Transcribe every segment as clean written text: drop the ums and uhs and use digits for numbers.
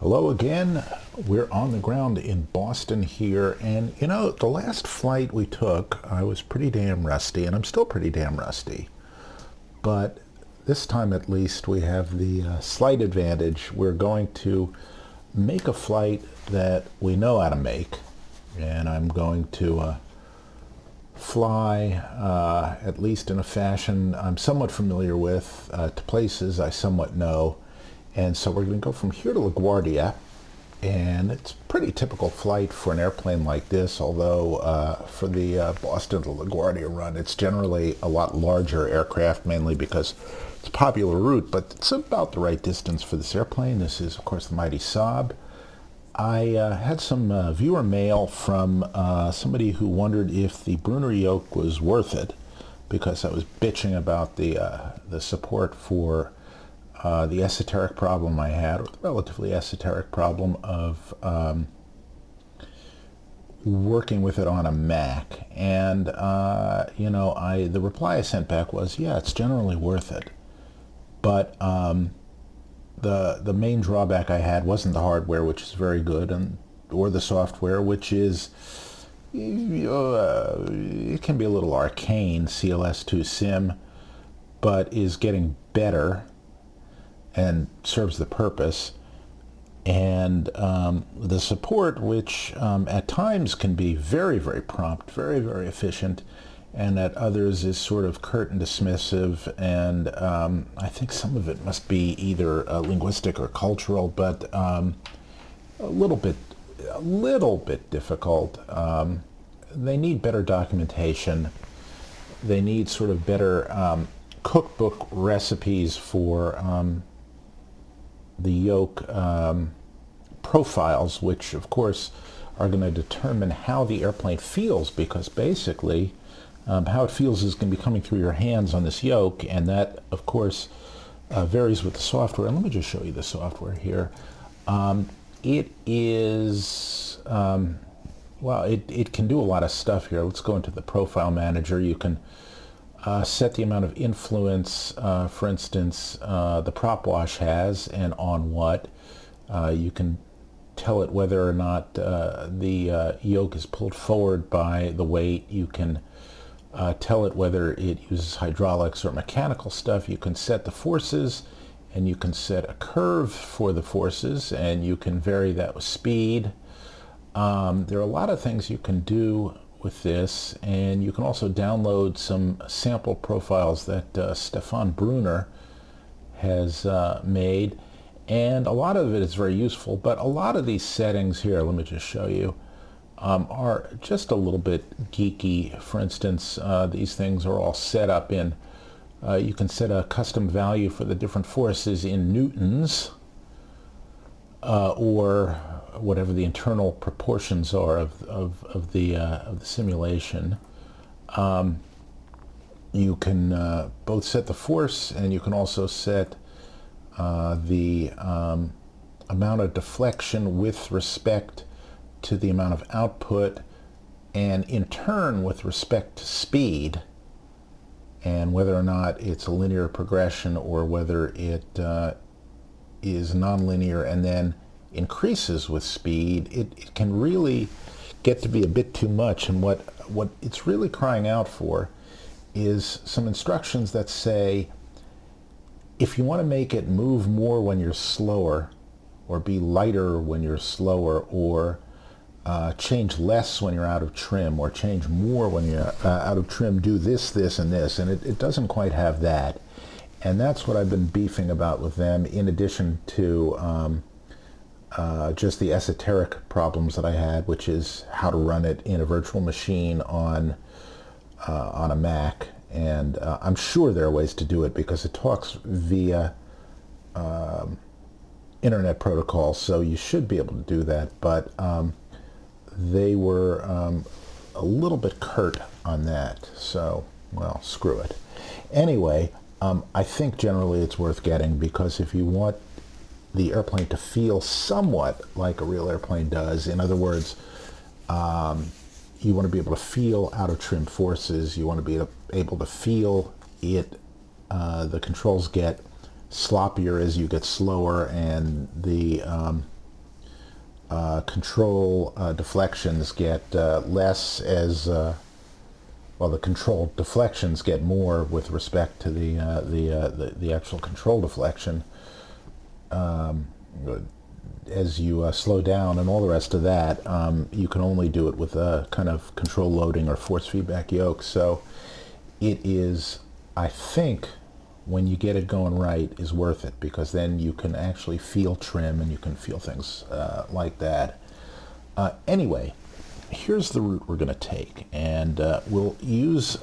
Hello again. We're on the ground in Boston here, and you know, the last flight we took, I was pretty damn rusty, and I'm still pretty damn rusty. But this time at least we have the slight advantage. We're going to make a flight that we know how to make, and I'm going to fly, at least in a fashion I'm somewhat familiar with, to places I somewhat know. And so we're going to go from here to LaGuardia, and it's a pretty typical flight for an airplane like this, although for the Boston to LaGuardia run, it's generally a lot larger aircraft, mainly because it's a popular route, but it's about the right distance for this airplane. This is, of course, the mighty SAAB. I had some viewer mail from somebody who wondered if the Brunner yoke was worth it, because I was bitching about the support for the esoteric problem I had, or the relatively esoteric problem of working with it on a Mac. And, you know, the reply I sent back was, yeah, it's generally worth it. But the main drawback I had wasn't the hardware, which is very good, or the software, which is, it can be a little arcane, CLS2 Sim, but is getting better and serves the purpose. And the support, which at times can be very, very prompt, very, very efficient, and at others is sort of curt and dismissive, and I think some of it must be either linguistic or cultural, but a little bit difficult. They need better documentation. They need sort of better cookbook recipes for the yoke profiles, which of course are going to determine how the airplane feels, because basically how it feels is going to be coming through your hands on this yoke, and that of course varies with the software. And let me just show you the software here. It is well, it can do a lot of stuff here. Let's go into the profile manager. You can set the amount of influence, for instance, the prop wash has, and on what. You can tell it whether or not the yoke is pulled forward by the weight. You can tell it whether it uses hydraulics or mechanical stuff. You can set the forces, and you can set a curve for the forces, and you can vary that with speed. There are a lot of things you can do with this, and you can also download some sample profiles that Stefan Brunner has made, and a lot of it is very useful, but a lot of these settings here, let me just show you, are just a little bit geeky. For instance, these things are all set up in, you can set a custom value for the different forces in newtons, or whatever the internal proportions are of the simulation. You can both set the force, and you can also set the amount of deflection with respect to the amount of output, and in turn with respect to speed, and whether or not it's a linear progression or whether it is nonlinear and then increases with speed. It can really get to be a bit too much, and what it's really crying out for is some instructions that say, if you want to make it move more when you're slower, or be lighter when you're slower, or change less when you're out of trim, or change more when you're out of trim, do this, this, and this, and it doesn't quite have that. And that's what I've been beefing about with them, in addition to just the esoteric problems that I had, which is how to run it in a virtual machine on a Mac. And I'm sure there are ways to do it, because it talks via internet protocol, so you should be able to do that. But they were a little bit curt on that, so, well, screw it. Anyway, I think generally it's worth getting, because if you want the airplane to feel somewhat like a real airplane does, in other words, you want to be able to feel out of trim forces, you want to be able to feel it, the controls get sloppier as you get slower, and the control deflections get less as well. The control deflections get more with respect to the actual control deflection as you slow down and all the rest of that. You can only do it with a kind of control loading or force feedback yoke. So it is, I think, when you get it going right, is worth it, because then you can actually feel trim and you can feel things like that. Anyway, here's the route we're going to take, and we'll use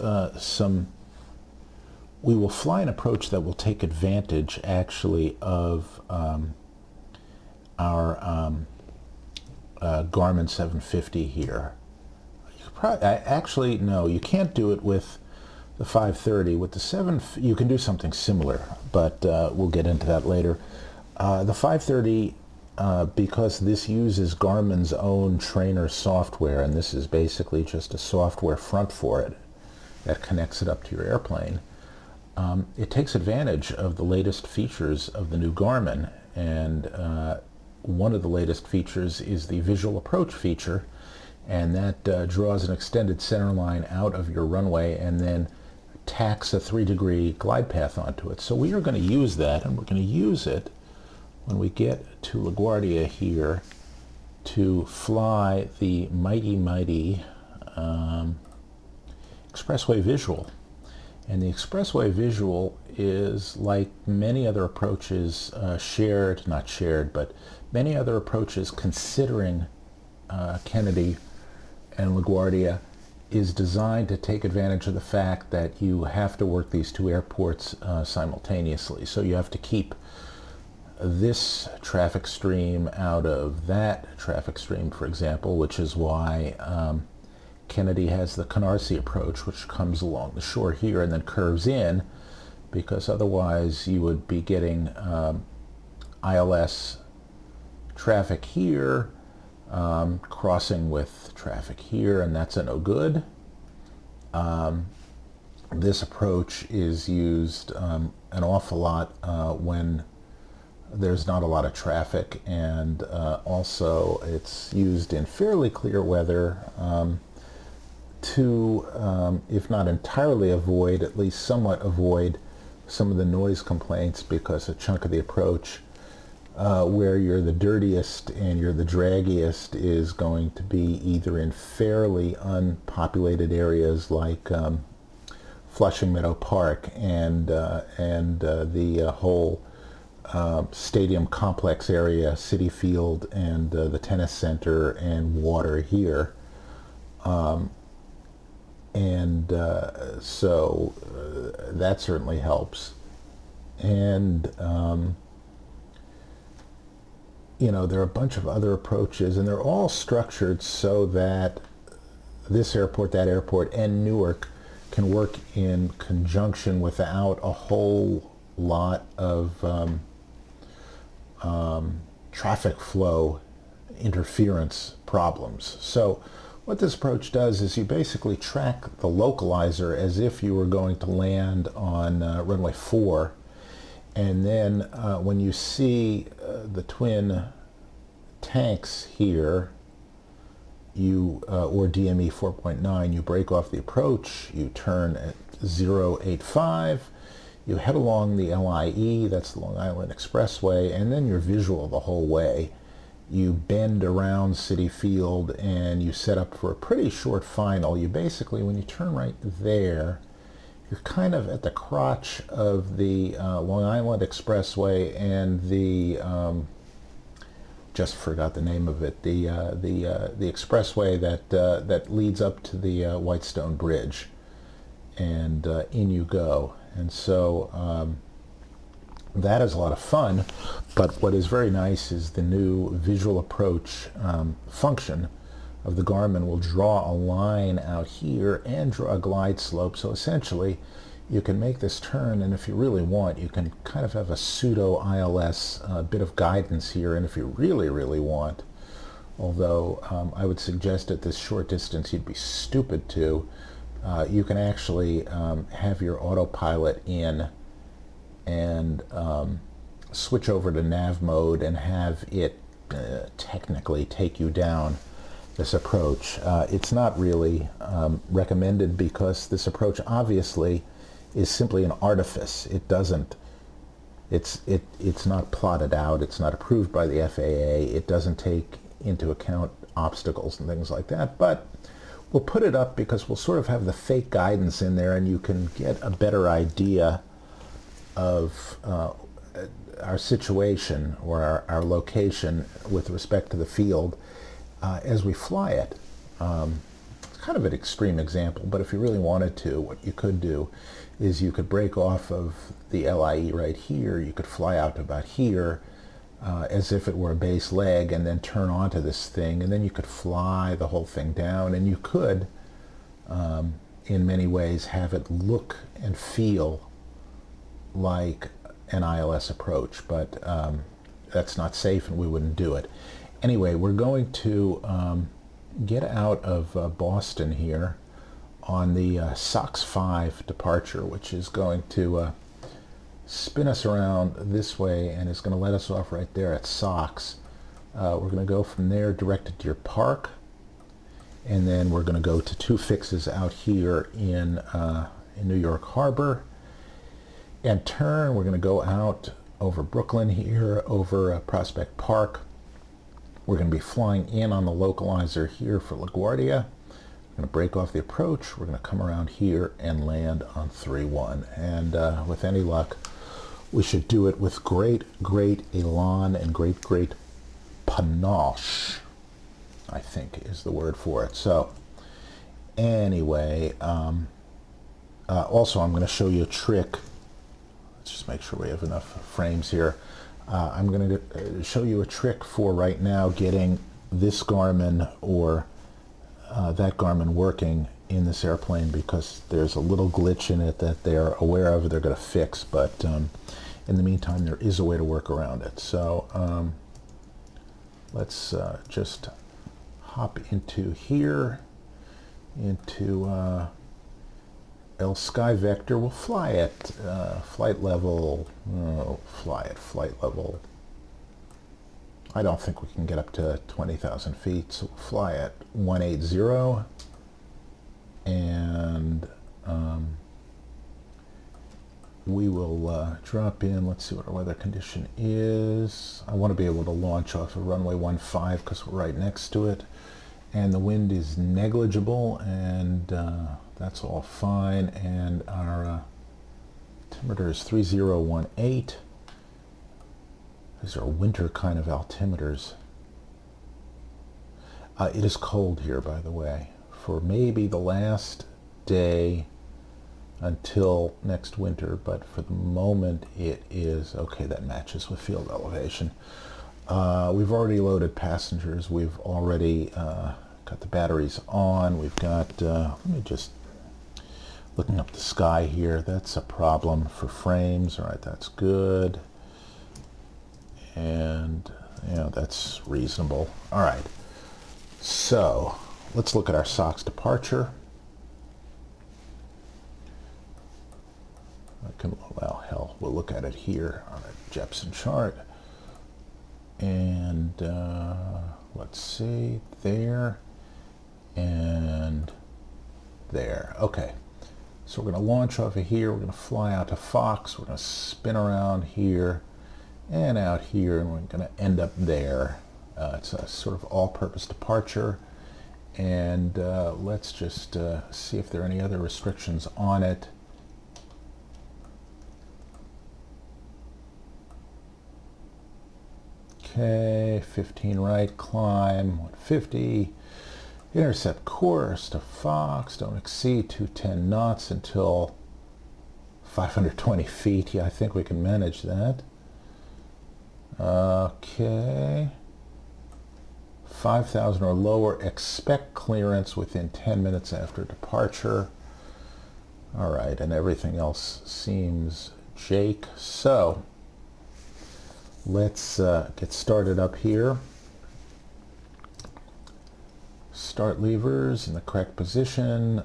we will fly an approach that will take advantage actually of our Garmin 750 here. You could probably, actually, no, you can't do it with the 530. With the 7, you can do something similar, but we'll get into that later. The 530, because this uses Garmin's own trainer software, and this is basically just a software front for it that connects it up to your airplane, it takes advantage of the latest features of the new Garmin, and one of the latest features is the visual approach feature, and that draws an extended center line out of your runway and then tacks a 3-degree glide path onto it. So we are going to use that, and we're going to use it when we get to LaGuardia here to fly the mighty Expressway visual. And the Expressway visual is like many other approaches, not shared, but many other approaches considering Kennedy and LaGuardia, is designed to take advantage of the fact that you have to work these two airports simultaneously. So you have to keep this traffic stream out of that traffic stream, for example, which is why Kennedy has the Canarsie approach, which comes along the shore here and then curves in, because otherwise you would be getting ILS traffic here crossing with traffic here, and that's a no good. This approach is used an awful lot when there's not a lot of traffic, and also it's used in fairly clear weather to, if not entirely avoid, at least somewhat avoid some of the noise complaints, because a chunk of the approach where you're the dirtiest and you're the draggiest is going to be either in fairly unpopulated areas like Flushing Meadow Park and the whole stadium complex area, City Field, and the tennis center and water here. So that certainly helps. And you know, there are a bunch of other approaches, and they're all structured so that this airport, that airport, and Newark can work in conjunction without a whole lot of traffic flow interference problems. So what this approach does is you basically track the localizer as if you were going to land on runway 4, and then when you see the twin tanks here, you or DME 4.9, you break off the approach, you turn at 085, you head along the LIE, that's the Long Island Expressway, and then you're visual the whole way. You bend around City Field and you set up for a pretty short final. You basically, when you turn right there, you're kind of at the crotch of the Long Island Expressway and the just forgot the name of it, the expressway that leads up to the Whitestone Bridge, and in you go. And so that is a lot of fun. But what is very nice is the new visual approach function of the Garmin will draw a line out here and draw a glide slope. So essentially you can make this turn, and if you really want, you can kind of have a pseudo ILS bit of guidance here, and if you really want, although I would suggest at this short distance you'd be stupid to, you can actually have your autopilot in and switch over to nav mode and have it technically take you down this approach. It's not really recommended because this approach obviously is simply an artifice. It doesn't, it's not plotted out, it's not approved by the FAA, it doesn't take into account obstacles and things like that, but we'll put it up because we'll sort of have the fake guidance in there and you can get a better idea of our situation or our location with respect to the field as we fly it. It's kind of an extreme example, but if you really wanted to, what you could do is you could break off of the LIE right here, you could fly out to about here as if it were a base leg and then turn onto this thing, and then you could fly the whole thing down, and you could in many ways have it look and feel like an ILS approach, but that's not safe and we wouldn't do it. Anyway, we're going to get out of Boston here on the SOX 5 departure, which is going to spin us around this way and is going to let us off right there at SOX. We're going to go from there directed to your park, and then we're going to go to 2 fixes out here in New York Harbor and turn. We're going to go out over Brooklyn here, over Prospect Park. We're going to be flying in on the localizer here for LaGuardia. We're going to break off the approach. We're going to come around here and land on 3-1. And with any luck, we should do it with great elan and great panache, I think is the word for it. So anyway, also I'm going to show you a trick. Let's just make sure we have enough frames here. I'm going to show you a trick for right now getting this Garmin or that Garmin working in this airplane, because there's a little glitch in it that they're aware of, they're going to fix, but in the meantime there is a way to work around it. So let's just hop into here, into L Sky Vector. We'll fly at flight level, flight level. I don't think we can get up to 20,000 feet, so we'll fly at 180, and we will drop in. Let's see what our weather condition is. I want to be able to launch off of runway 15 because we're right next to it, and the wind is negligible, and that's all fine, and our altimeter is 3018. These are winter kind of altimeters. It is cold here, by the way, for maybe the last day until next winter, but for the moment it is okay. That matches with field elevation. We've already loaded passengers. We've already got the batteries on. We've got, let me just, looking up the sky here, that's a problem for frames. All right, that's good. And, you know, that's reasonable. All right, so let's look at our SOX departure. Well, hell, we'll look at it here on a Jepson chart. And let's see, there and there. Okay, so we're going to launch off of here. We're going to fly out to Fox. We're going to spin around here and out here, and we're going to end up there. It's a sort of all-purpose departure, and let's just see if there are any other restrictions on it. Okay, 15 right, climb 150, intercept course to Fox, don't exceed 210 knots until 520 feet. Yeah, I think we can manage that. Okay, 5,000 or lower, expect clearance within 10 minutes after departure. All right, and everything else seems Jake. So let's get started up here. Start levers in the correct position.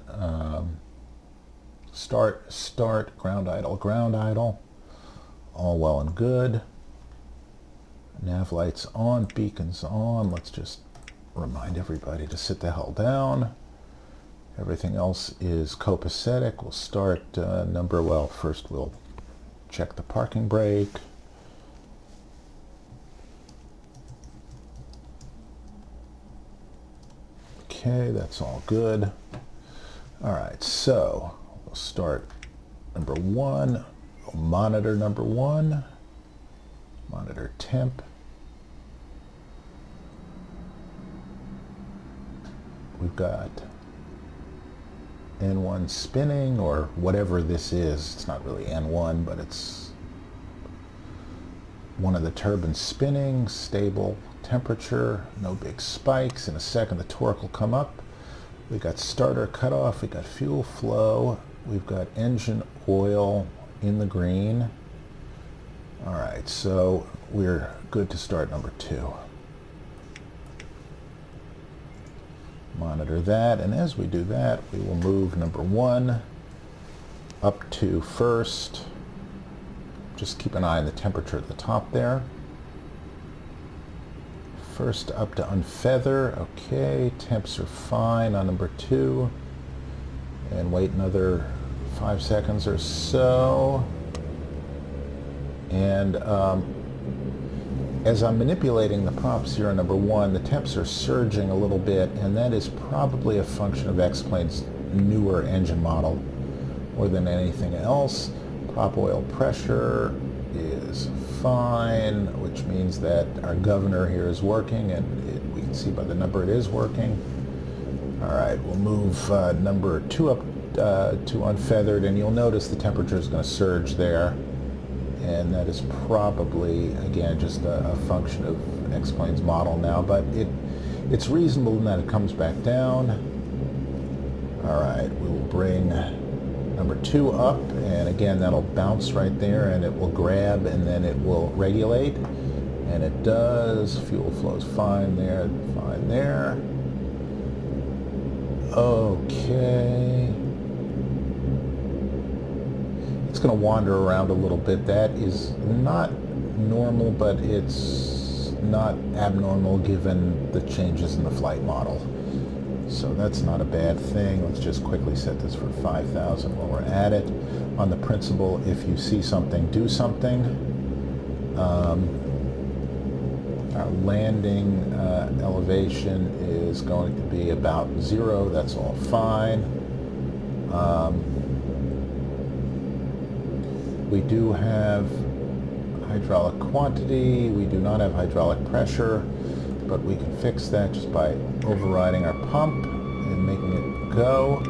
Start, ground idle, all well and good. Nav lights on, beacons on. Let's just remind everybody to sit the hell down. Everything else is copacetic. We'll start first we'll check the parking brake. Okay, that's all good. All right, so we'll start number 1. We'll monitor number 1. Monitor temp. We've got N1 spinning, or whatever this is. It's not really N1, but it's one of the turbines spinning. Stable temperature, no big spikes. In a second the torque will come up. We got starter cutoff, we got fuel flow, we've got engine oil in the green. All right, so we're good to start number 2. Monitor that, and as we do that, we will move number 1 up to first. Just keep an eye on the temperature at the top there. First up to unfeather. Okay, temps are fine on number 2. And wait another 5 seconds or so. And as I'm manipulating the props here on number 1, the temps are surging a little bit, and that is probably a function of X-Plane's newer engine model more than anything else. Prop oil pressure is fine, which means that our governor here is working, and we can see by the number it is working. All right, we'll move number 2 up to unfeathered, and you'll notice the temperature is going to surge there. And that is probably, again, just a function of X-Plane's model now, but it's reasonable in that it comes back down. All right, we will bring number 2 up, and again, that'll bounce right there, and it will grab, and then it will regulate, and it does. Fuel flows fine there, fine there. Okay. It's going to wander around a little bit. That is not normal, but it's not abnormal given the changes in the flight model. So that's not a bad thing. Let's just quickly set this for 5,000 while we're at it. On the principle, if you see something, do something. Our landing elevation is going to be about 0. That's all fine. We do have hydraulic quantity. We do not have hydraulic pressure, but we can fix that just by overriding our pump and making it go.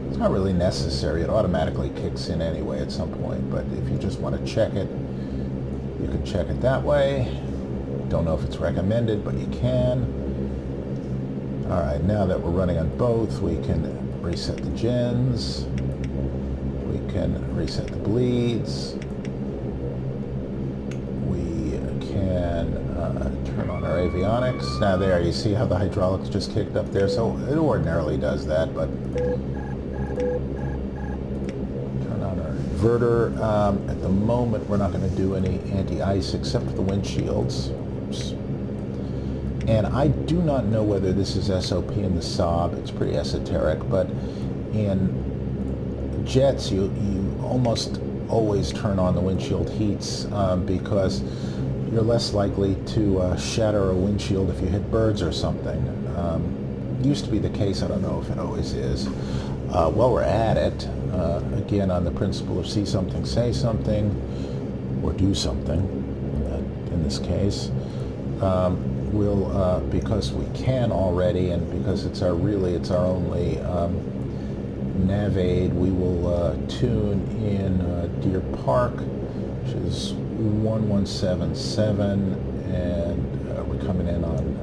It's not really necessary. It automatically kicks in anyway at some point, but if you just want to check it, you can check it that way. Don't know if it's recommended, but you can. All right, now that we're running on both, we can reset the gens. We can reset the bleeds. We can turn on our avionics. Now there, you see how the hydraulics just kicked up there? So it ordinarily does that, but turn on our inverter. At the moment, we're not going to do any anti-ice except for the windshields. Oops. And I do not know whether this is SOP in the SAAB. It's pretty esoteric, but in jets, you almost always turn on the windshield heats because you're less likely to shatter a windshield if you hit birds or something. Used to be the case. I don't know if it always is. While we're at it, again, on the principle of see something, say something, or do something, in this case, we'll, because we can already, and because it's our only nav aid, we will tune in Deer Park, which is 1177, and we're coming in on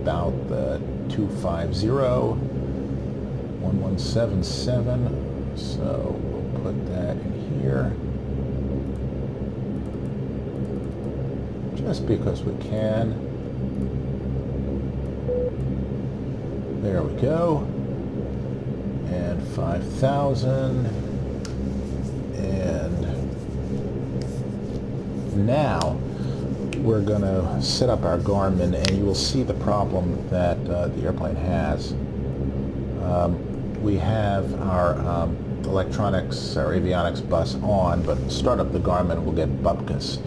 about the 250, 1177, so we'll put that in here, just because we can. There we go. And 5,000, and now we're going to set up our Garmin, and you will see the problem that the airplane has. We have our electronics, our avionics bus on, but start up the Garmin and we'll get bupkis.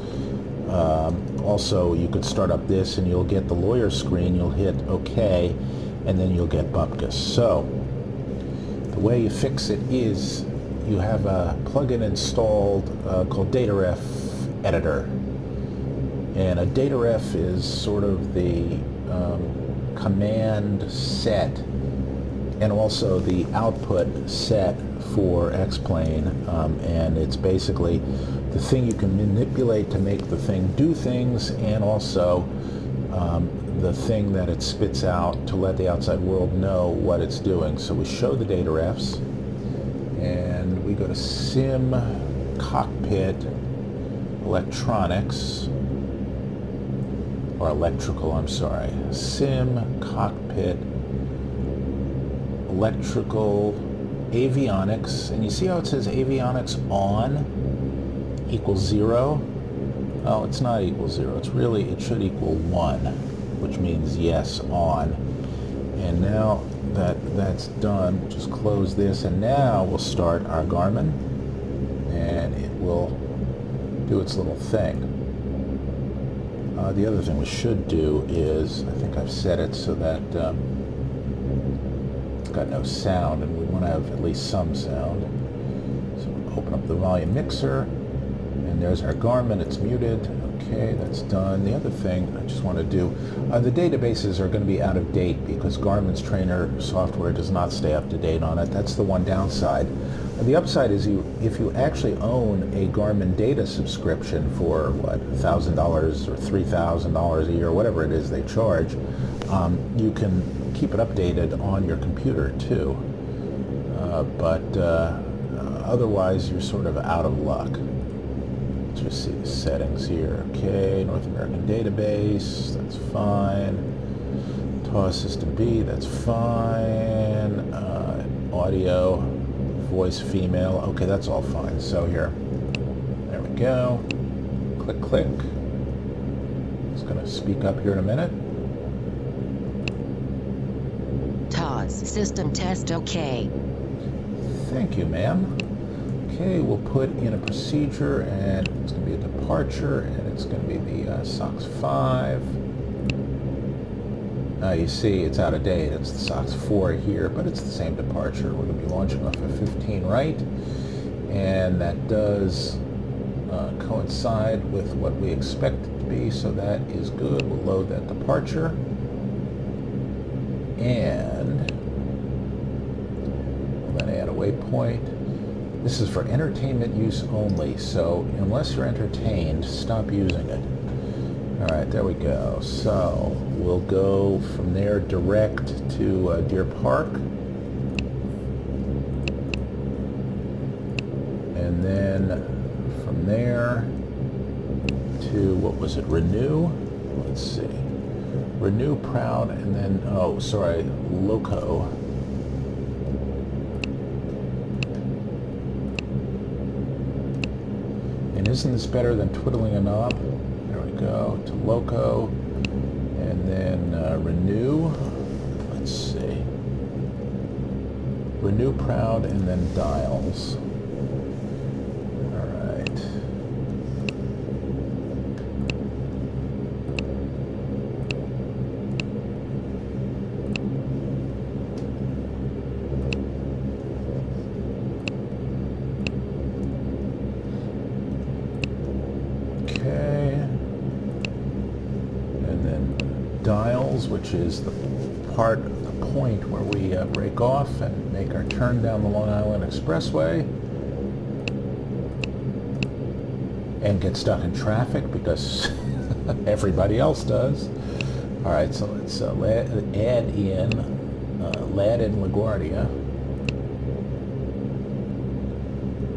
Also, you could start up this and you'll get the lawyer screen, you'll hit OK, and then you'll get bupkis. So, the way you fix it is you have a plugin installed called DataRef Editor. And a DataRef is sort of the command set and also the output set for X-Plane, and it's basically the thing you can manipulate to make the thing do things, and also the thing that it spits out to let the outside world know what it's doing. So we show the data refs, and we go to Sim Cockpit Electronics, or Electrical, I'm sorry. Sim Cockpit Electrical Avionics, and you see how it says Avionics on equals 0? Oh, it's not equal 0. It should equal 1, which means yes, on. And now that that's done, just close this, and now we'll start our Garmin, and it will do its little thing. The other thing we should do is, I think I've set it so that it's got no sound, and we want to have at least some sound. So open up the volume mixer, and there's our Garmin. It's muted. Okay, that's done. The other thing I just want to do, the databases are going to be out of date because Garmin's trainer software does not stay up to date on it. That's the one downside. The upside is if you actually own a Garmin data subscription for, what, $1,000 or $3,000 a year, whatever it is they charge, you can keep it updated on your computer too. But otherwise, you're sort of out of luck. Let's just see the settings here. Okay, North American database, that's fine. TAWS System B, that's fine. Audio, voice female, okay, that's all fine. So here, there we go. Click, click. It's going to speak up here in a minute. TAWS System Test OK. Thank you, ma'am. Okay, we'll put in a procedure, and it's going to be a departure, and it's going to be the SOX 5. You see, it's out of date. It's the SOX 4 here, but it's the same departure. We're going to be launching off of 15 right, and that does coincide with what we expect it to be, so that is good. We'll load that departure, and we'll then add a waypoint. This is for entertainment use only, so unless you're entertained, stop using it. All right, there we go. So we'll go from there direct to Deer Park, and then from there to, what was it, Renew? Let's see. Renew Proud, and then, oh, sorry, Loco. And isn't this better than twiddling a knob? There we go, to Loco, and then Renew. Let's see. Renew Proud, and then Dials. All right. Dials, which is the point where we break off and make our turn down the Long Island Expressway and get stuck in traffic because everybody else does. All right, so let's add in LaGuardia.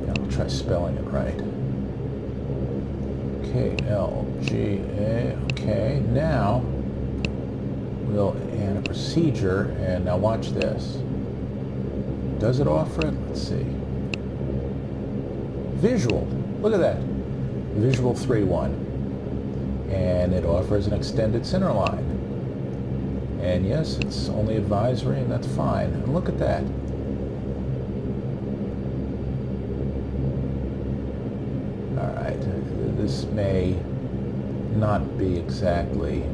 I'll try spelling it right. KLGA. Okay, now we'll add a procedure, and now watch this. Does it offer it? Let's see. Visual. Look at that. Visual 3.1. and it offers an extended center line. And yes, it's only advisory, and that's fine. And look at that. All right, this may not be exactly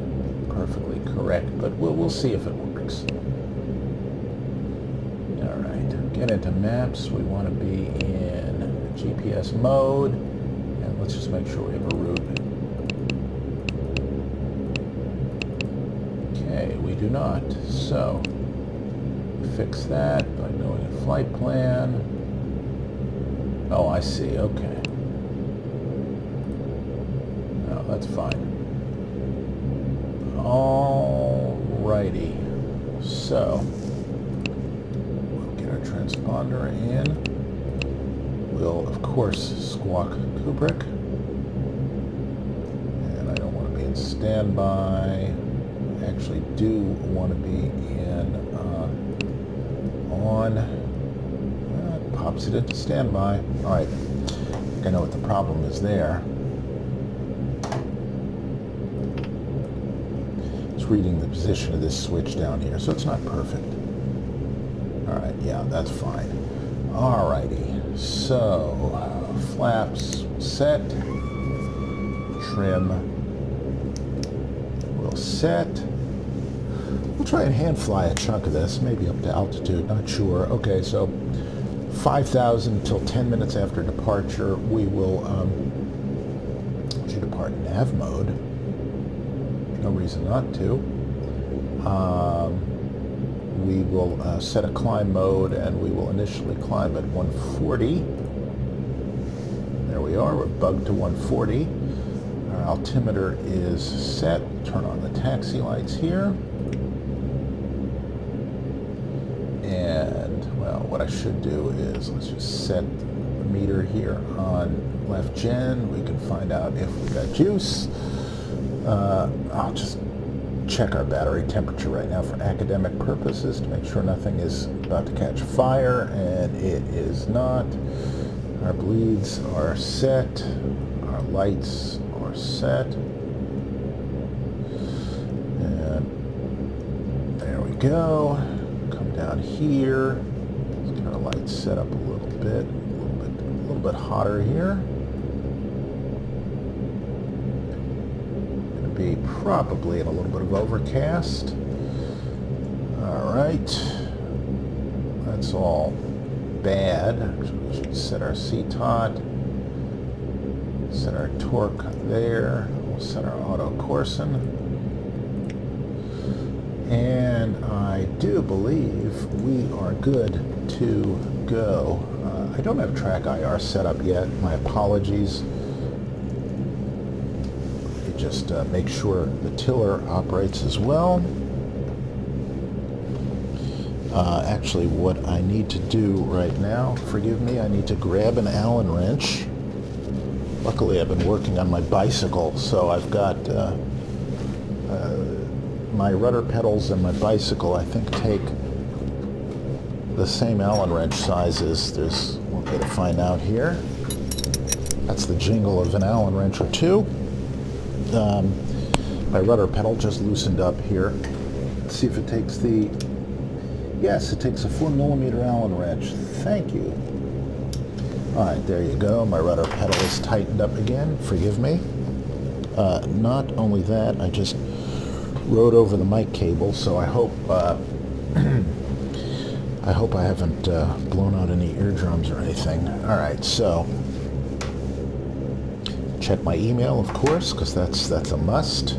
perfectly correct, but we'll see if it works. All right, get into maps. We want to be in GPS mode, and let's just make sure we have a route. Okay, we do not. So fix that by going to flight plan. Oh, I see. Okay. Oh, that's fine. Alrighty. So we'll get our transponder in. We'll, of course, squawk Kubrick. And I don't want to be in standby. I actually do want to be in on. It pops it into standby. All right. I know what the problem is there. It's reading the position of this switch down here, so it's not perfect. All right. Yeah, that's fine. All righty. So flaps set. Trim. We'll set. We'll try and hand fly a chunk of this, maybe up to altitude, not sure. Okay, so 5,000 until 10 minutes after departure, we will depart nav mode. No reason not to. We will set a climb mode, and we will initially climb at 140. There we are, we're bugged to 140. Our altimeter is set. Turn on the taxi lights here. And, well, what I should do is, let's just set the meter here on left gen. We can find out if we got juice. I'll just check our battery temperature right now for academic purposes to make sure nothing is about to catch fire, and it is not. Our bleeds are set. Our lights are set. And there we go. Come down here. Let's get our lights set up a little bit hotter here. Gonna be probably in a little bit of overcast. All right. That's all bad. We should set our CTOT. Set our torque there. We'll set our auto coursing. And I do believe we are good to go. I don't have track IR set up yet. My apologies. Just make sure the tiller operates as well. Actually, what I need to do right now, forgive me, I need to grab an Allen wrench. Luckily, I've been working on my bicycle, so I've got my rudder pedals and my bicycle, I think, take the same Allen wrench sizes. There's one way to find out here. That's the jingle of an Allen wrench or two. My rudder pedal just loosened up here. Let's see if it takes the... Yes, it takes a 4mm Allen wrench. Thank you. All right, there you go. My rudder pedal is tightened up again. Forgive me. Not only that, I just rode over the mic cable, so I hope I hope I haven't blown out any eardrums or anything. All right, so check my email, of course, because that's a must.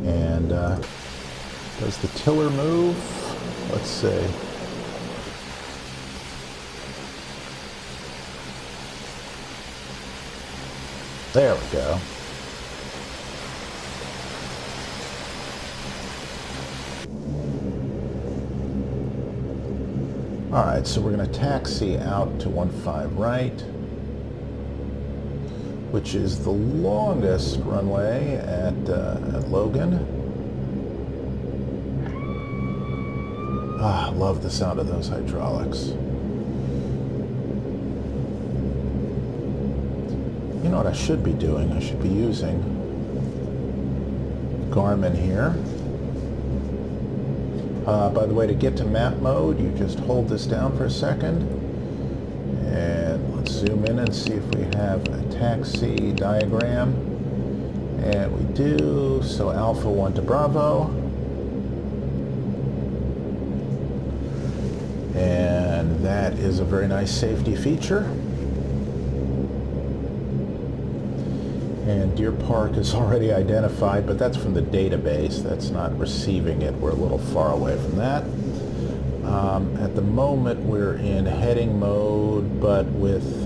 And does the tiller move? Let's see. There we go. All right, so we're going to taxi out to 15 right, which is the longest runway at Logan. Ah, I love the sound of those hydraulics. You know what I should be doing? I should be using Garmin here. By the way, to get to map mode, you just hold this down for a second. And let's zoom in and see if we have a taxi diagram. And we do. So Alpha 1 to Bravo. And that is a very nice safety feature. And Deer Park is already identified, but that's from the database. That's not receiving it. We're a little far away from that. At the moment, we're in heading mode, but with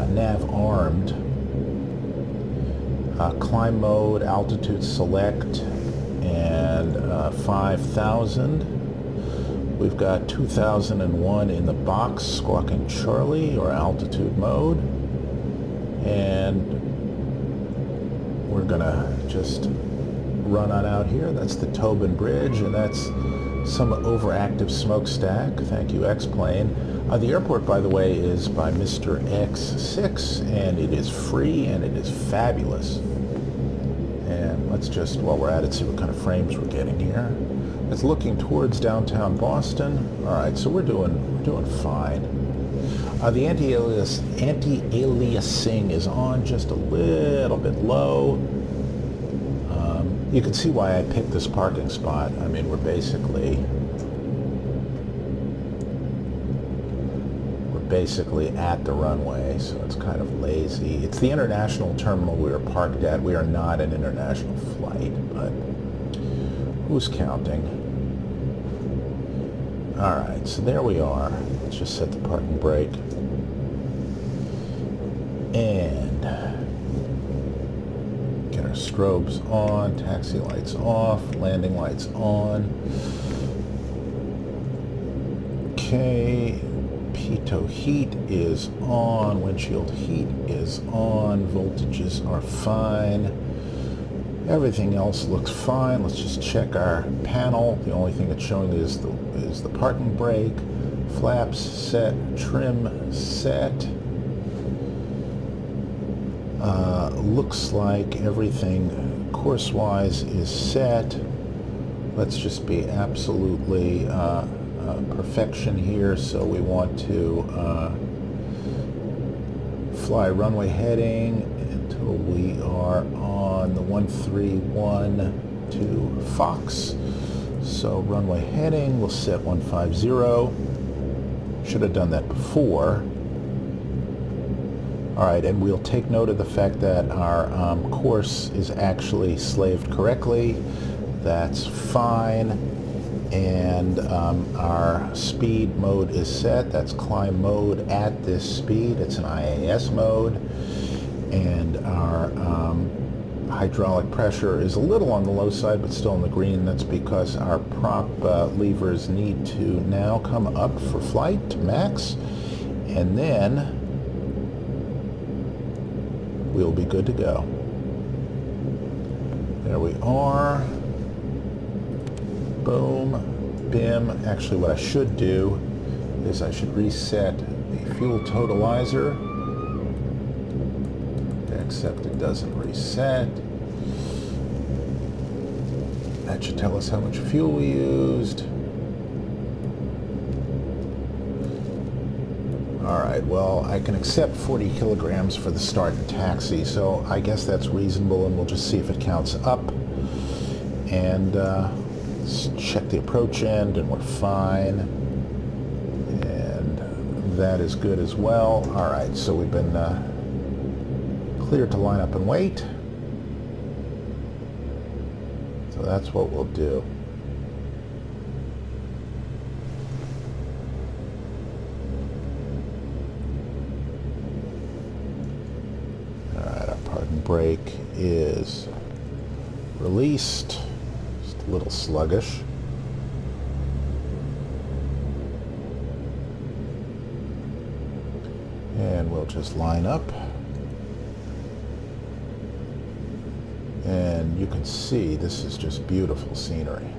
nav armed. Climb mode, altitude select, and 5,000. We've got 2001 in the box, squawking Charlie, or altitude mode. And we're gonna just run on out here. That's the Tobin Bridge, and that's some overactive smokestack. Thank you, X-Plane. The airport, by the way, is by Mr. X6, and it is free, and it is fabulous. And let's just, while we're at it, see what kind of frames we're getting here. It's looking towards downtown Boston. All right, so we're doing fine. The anti-aliasing is on just a little bit low. You can see why I picked this parking spot. I mean, we're basically at the runway, so it's kind of lazy. It's the international terminal we were parked at. We are not an international flight, but who's counting? All right, so there we are. Let's just set the parking brake. And get our strobes on, taxi lights off, landing lights on. Okay, pitot heat is on, windshield heat is on, voltages are fine. Everything else looks fine. Let's just check our panel. The only thing that's showing is the parking brake. Flaps set, trim set. Looks like everything course-wise is set. Let's just be absolutely perfection here. So we want to fly runway heading until we are on the 131 to Fox. So runway heading, we'll set 150. Should have done that before. All right, and we'll take note of the fact that our course is actually slaved correctly. That's fine. And our speed mode is set. That's climb mode at this speed. It's an IAS mode. And our hydraulic pressure is a little on the low side, but still in the green. That's because our prop levers need to now come up for flight to max. And then we'll be good to go. There we are. Boom, bim. Actually, what I should do is I should reset the fuel totalizer, except it doesn't reset. That should tell us how much fuel we used. All right, well, I can accept 40 kilograms for the start and taxi, so I guess that's reasonable, and we'll just see if it counts up. And let's check the approach end, and we're fine. And that is good as well. All right, so we've been cleared to line up and wait. So that's what we'll do. Brake is released, just a little sluggish. And we'll just line up. And you can see this is just beautiful scenery.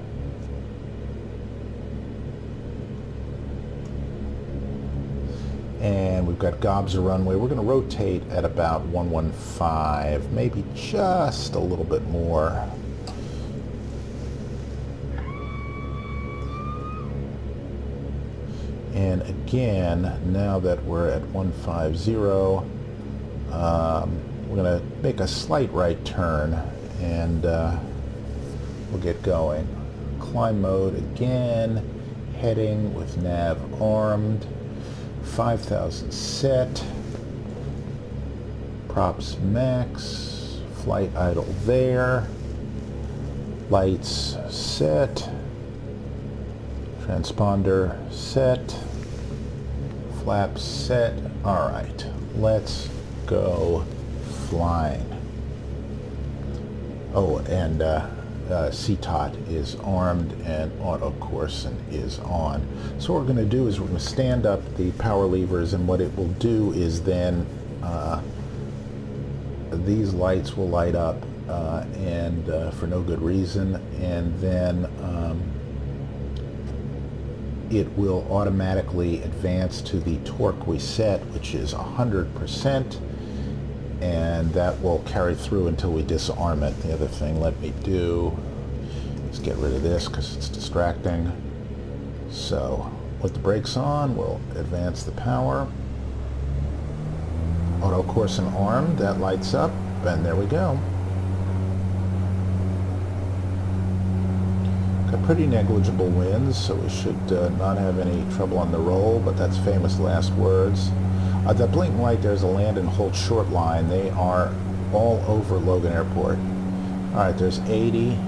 and we've got gobs of runway. We're going to rotate at about 115, maybe just a little bit more. And again, now that we're at 150, we're going to make a slight right turn, and we'll get going. Climb mode again, heading with nav armed, 5,000 set, props max, flight idle there, lights set, transponder set, flaps set. All right, let's go flying. Oh, and CTOT is armed and auto coursing is on. So what we're going to do is we're going to stand up the power levers, and what it will do is then these lights will light up and for no good reason, and then it will automatically advance to the torque we set, which is 100%, and that will carry through until we disarm it. The other thing let me do is get rid of this because it's distracting. So with the brakes on, we'll advance the power. Auto course and armed, that lights up, and there we go. Got pretty negligible winds, so we should not have any trouble on the roll, but that's famous last words. That blinking light there is a land and hold short line. They are all over Logan Airport. All right, there's 80,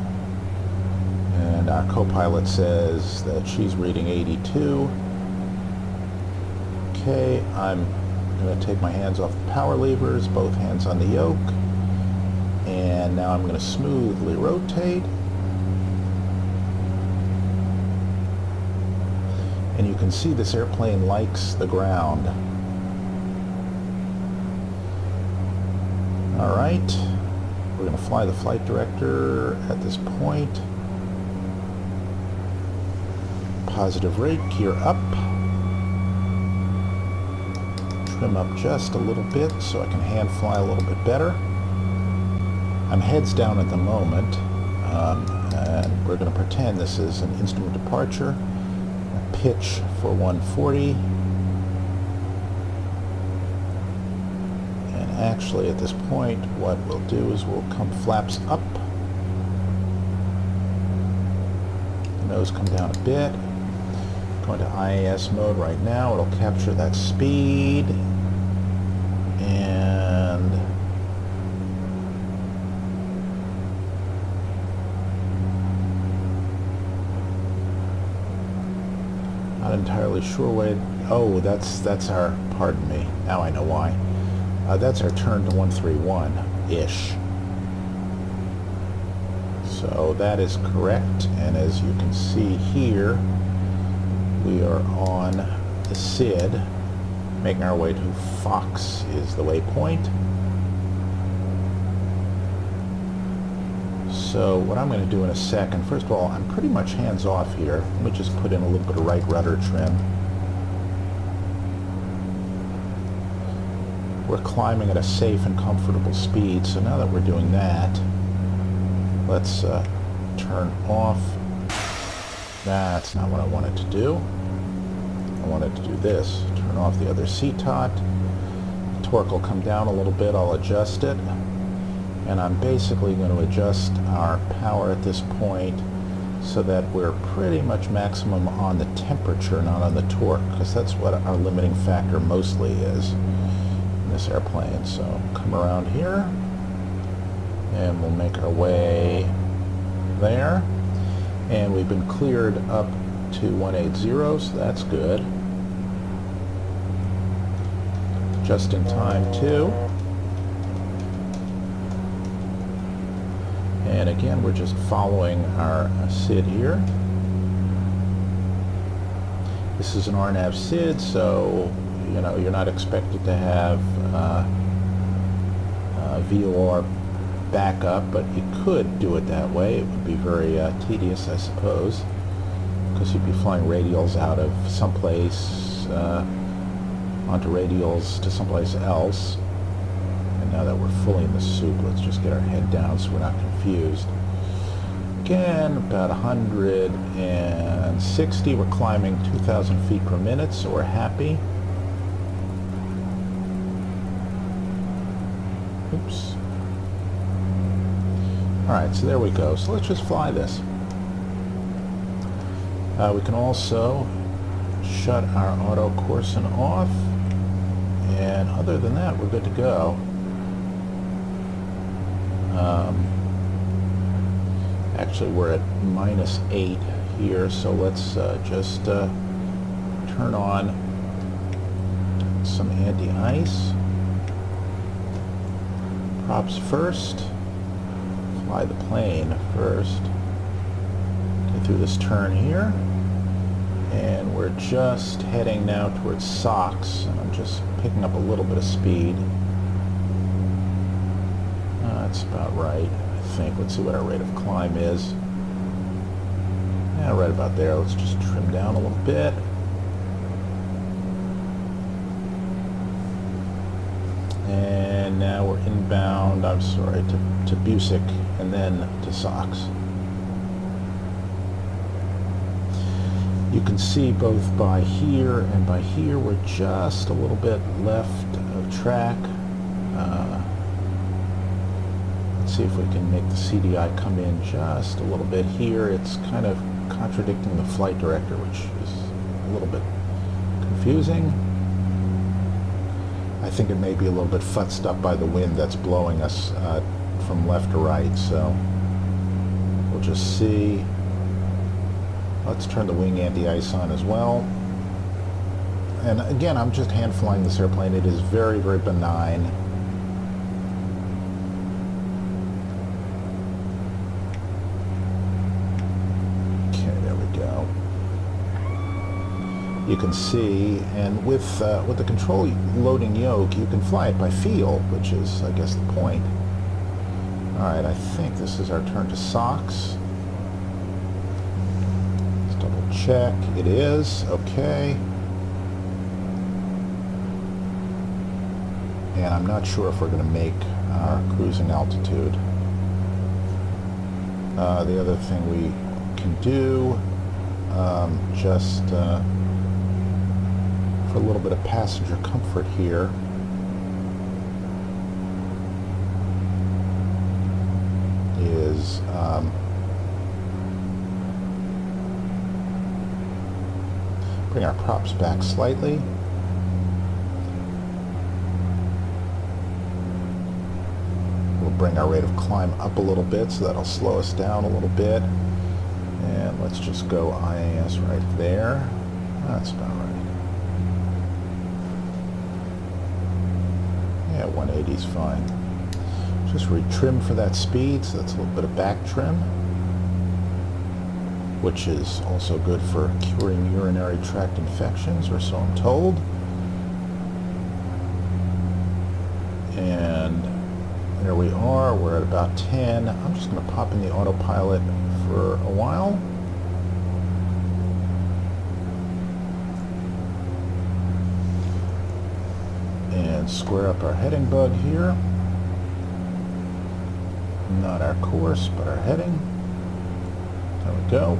and our co-pilot says that she's reading 82. Okay, I'm going to take my hands off the power levers, both hands on the yoke, and now I'm going to smoothly rotate. And you can see this airplane likes the ground. All right, we're going to fly the flight director at this point. Positive rate, gear up. Trim up just a little bit so I can hand fly a little bit better. I'm heads down at the moment, and we're going to pretend this is an instrument departure. Pitch for 140. Actually, at this point, what we'll do is we'll come flaps up. The nose come down a bit. Going to IAS mode right now. It'll capture that speed. And not entirely sure why. Oh, that's our. Pardon me. Now I know why. That's our turn to 131-ish. So that is correct, and as you can see here, we are on the SID, making our way to Fox is the waypoint. So what I'm going to do in a second, first of all, I'm pretty much hands off here. Let me just put in a little bit of right rudder trim. We're climbing at a safe and comfortable speed, so now that we're doing that, let's turn off. That's not what I wanted to do. I wanted to do this. Turn off the other CTOT. The torque will come down a little bit. I'll adjust it. And I'm basically going to adjust our power at this point so that we're pretty much maximum on the temperature, not on the torque, because that's what our limiting factor mostly is. This airplane. So come around here and we'll make our way there, and we've been cleared up to 180, so that's good. Just in time too. And again, we're just following our SID here. This is an RNAV SID, so you know, you're not expected to have VOR backup, but you could do it that way. It would be very tedious, I suppose, because you'd be flying radials out of someplace onto radials to someplace else. And now that we're fully in the soup, let's just get our head down so we're not confused. Again, about 160. We're climbing 2,000 feet per minute, so we're happy. Oops. Alright, so there we go. So let's just fly this. We can also shut our auto coursing off, and other than that, we're good to go. Actually, we're at -8 here, so let's just turn on some anti-ice. Props first. Fly the plane first. Get through this turn here. And we're just heading now towards SOX, and I'm just picking up a little bit of speed. That's about right, I think. Let's see what our rate of climb is. Yeah, right about there. Let's just trim down a little bit. And now we're inbound, I'm sorry, to Busick and then to SOX. You can see both by here and by here we're just a little bit left of track. Let's see if we can make the CDI come in just a little bit here. It's kind of contradicting the flight director, which is a little bit confusing. I think it may be a little bit futzed up by the wind that's blowing us from left to right, so we'll just see. Let's turn the wing anti-ice on as well. And again, I'm just hand flying this airplane. It is very, very benign. Okay, there we go. You can see, and with the control loading yoke, you can fly it by feel, which is, I guess, the point. All right, I think this is our turn to SOX. Check. It is. Okay. And I'm not sure if we're going to make our cruising altitude. The other thing we can do, just for a little bit of passenger comfort here, is bring our props back slightly. We'll bring our rate of climb up a little bit, so that'll slow us down a little bit. And let's just go IAS right there. That's about right. Yeah, 180 is fine. Just retrim for that speed, so that's a little bit of back trim, which is also good for curing urinary tract infections, or so I'm told. And there we are, we're at about 10. I'm just going to pop in the autopilot for a while. And square up our heading bug here. Not our course, but our heading. There we go.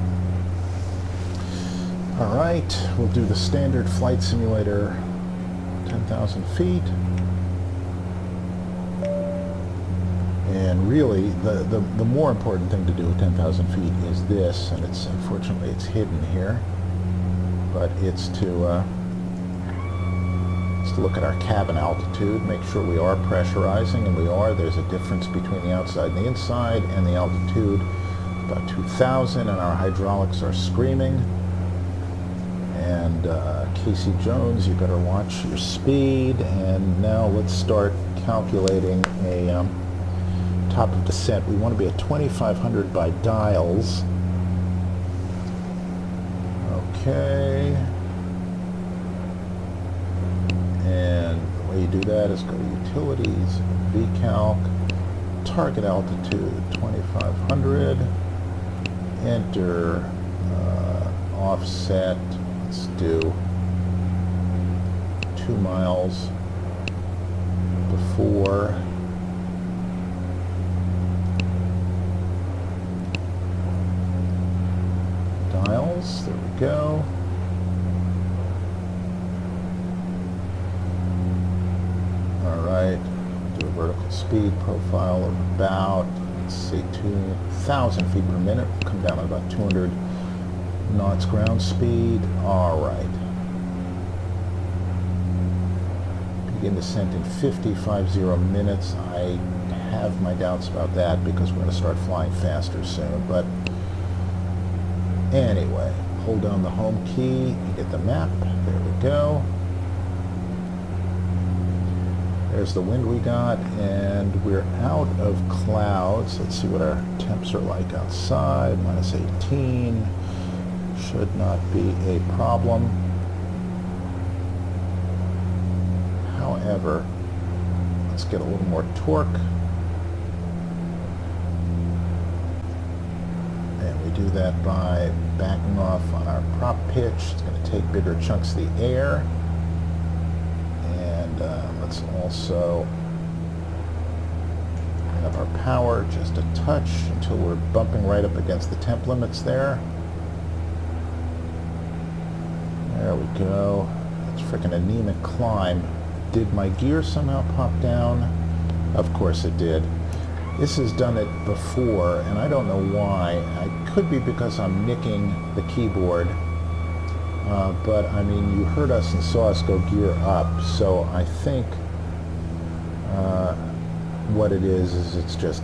All right, we'll do the standard flight simulator, 10,000 feet. And really, the more important thing to do at 10,000 feet is this, and it's unfortunately it's hidden here, but it's to look at our cabin altitude, make sure we are pressurizing, and we are. There's a difference between the outside and the inside, and the altitude about 2,000, and our hydraulics are screaming. And Casey Jones, you better watch your speed. And now let's start calculating a top of descent. We want to be at 2,500 by dials. Okay. And the way you do that is go to Utilities, VCalc, target altitude 2,500, enter offset, let's do 2 miles before. Dials, there we go. Alright, do a vertical speed profile of about, let's see, 2,000 feet per minute. We'll come down to about 200 knots ground speed. Alright. Begin descent in 50 minutes. I have my doubts about that because we're going to start flying faster soon. But anyway, hold down the home key, you get the map. There we go. There's the wind we got, and we're out of clouds. Let's see what our temps are like outside. Minus 18. Should not be a problem. However, let's get a little more torque. And we do that by backing off on our prop pitch. It's going to take bigger chunks of the air. And let's also bring up our power just a touch until we're bumping right up against the temp limits there. There we go. That's freaking anemic climb. Did my gear somehow pop down? Of course it did. This has done it before, and I don't know why. It could be because I'm nicking the keyboard. But I mean, you heard us and saw us go gear up, so I think what it is it's just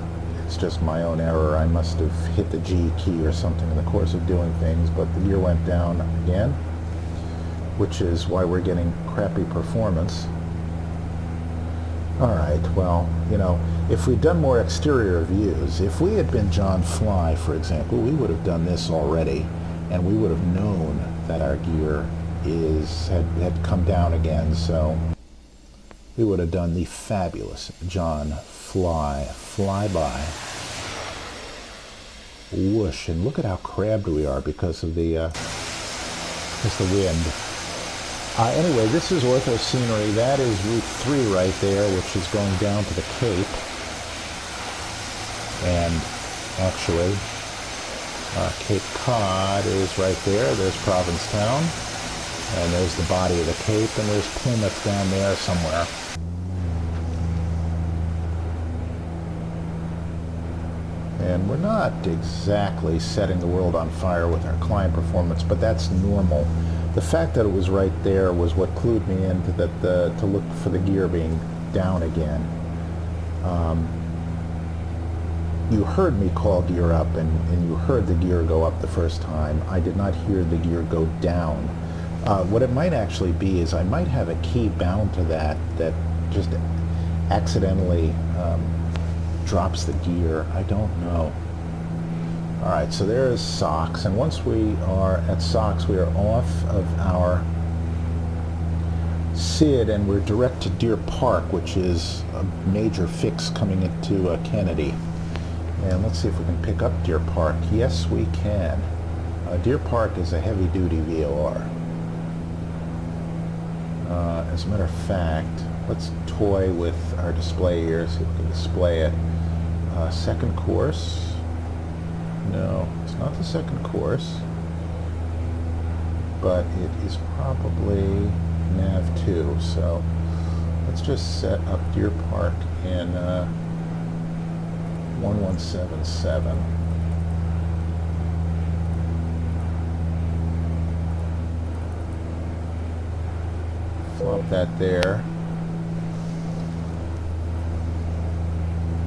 my own error. I must have hit the G key or something in the course of doing things, but the gear went down again, which is why we're getting crappy performance. Alright, well, you know, if we'd done more exterior views, if we had been John Fly, for example, we would have done this already, and we would have known that our gear had come down again, so we would have done the fabulous John Fly flyby. Whoosh, and look at how crabbed we are because of the wind. Anyway, this is ortho scenery. That is Route 3 right there, which is going down to the Cape. And actually, Cape Cod is right there. There's Provincetown. And there's the body of the Cape. And there's Plymouth down there somewhere. And we're not exactly setting the world on fire with our climb performance, but that's normal. The fact that it was right there was what clued me into that to look for the gear being down again. You heard me call gear up, and you heard the gear go up the first time. I did not hear the gear go down. What it might actually be is I might have a key bound to that just accidentally drops the gear. I don't know. Alright, so there is SOX, and once we are at SOX, we are off of our SID, and we're direct to Deer Park, which is a major fix coming into Kennedy. And let's see if we can pick up Deer Park. Yes, we can. Deer Park is a heavy-duty VOR. As a matter of fact, let's toy with our display here, see if we can display it. Second course. No, it's not the second course, but it is probably nav 2. So let's just set up Deer Park in 1177. Flop that there.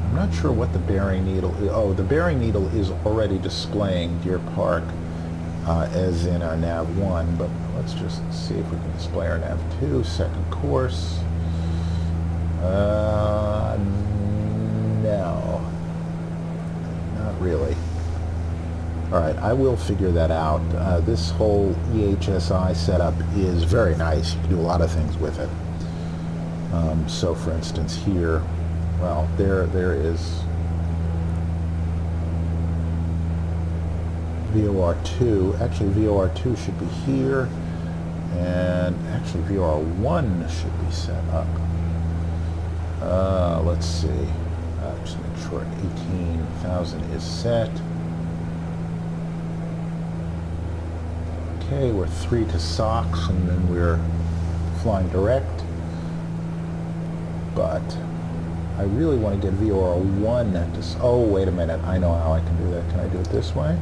I'm not sure what the bearing needle is. Oh, the bearing needle is already displaying Deer Park as in our nav 1, but let's just see if we can display our nav 2. Second course. No. Not really. Alright, I will figure that out. This whole EHSI setup is very nice. You can do a lot of things with it. So for instance here, well, there is VOR2. Actually, VOR2 should be here, And actually VOR1 should be set up. Let's see. Just make sure 18,000 is set. Okay, we're 3 to SOX, and then we're flying direct. But I really want to get VOR1 to... Oh, wait a minute. I know how I can do that. Can I do it this way?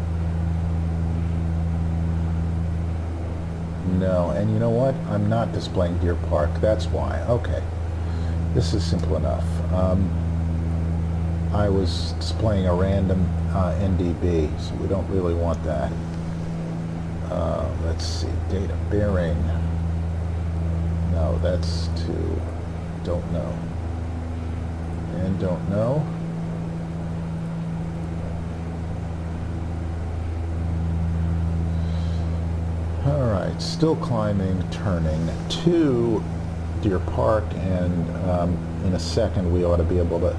No, and you know what? I'm not displaying Deer Park. That's why. Okay. This is simple enough. I was displaying a random NDB, so we don't really want that. Let's see. Data bearing. No, that's to don't know. And don't know. Alright, still climbing, turning to Deer Park, and in a second we ought to be able to,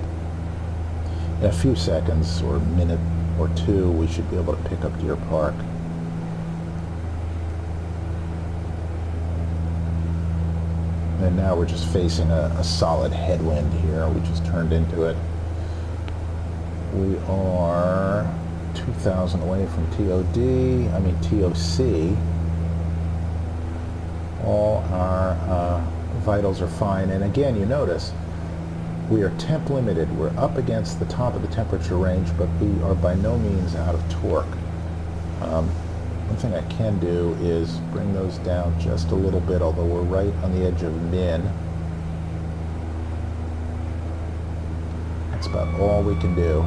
in a few seconds or a minute or two, we should be able to pick up Deer Park. And now we're just facing a solid headwind here. We just turned into it. We are 2,000 away from TOC. All our vitals are fine. And again, you notice we are temp limited. We're up against the top of the temperature range, but we are by no means out of torque. One thing I can do is bring those down just a little bit, although we're right on the edge of min. That's about all we can do.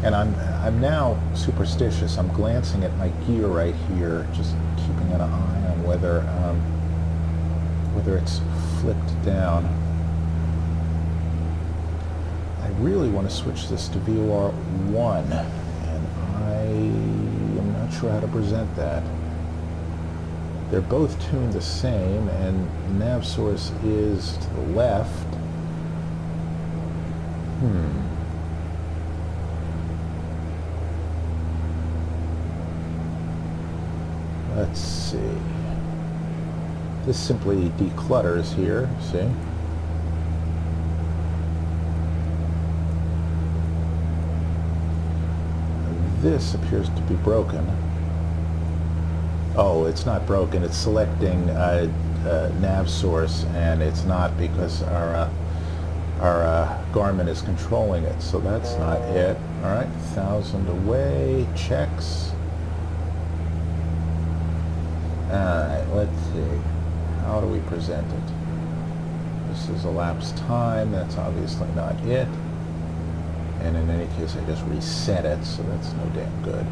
And I'm now superstitious. I'm glancing at my gear right here, just keeping an eye on whether it's flipped down. I really want to switch this to VOR1, and I'm not sure how to present that. They're both tuned the same, and nav source is to the left. Let's see. This simply declutters here, see? This appears to be broken. Oh, it's not broken. It's selecting nav source, and it's not because our Garmin is controlling it. So that's not it. All right, 1,000 away. Checks. All right, let's see. How do we present it? This is elapsed time. That's obviously not it. And in any case, I just reset it, so that's no damn good.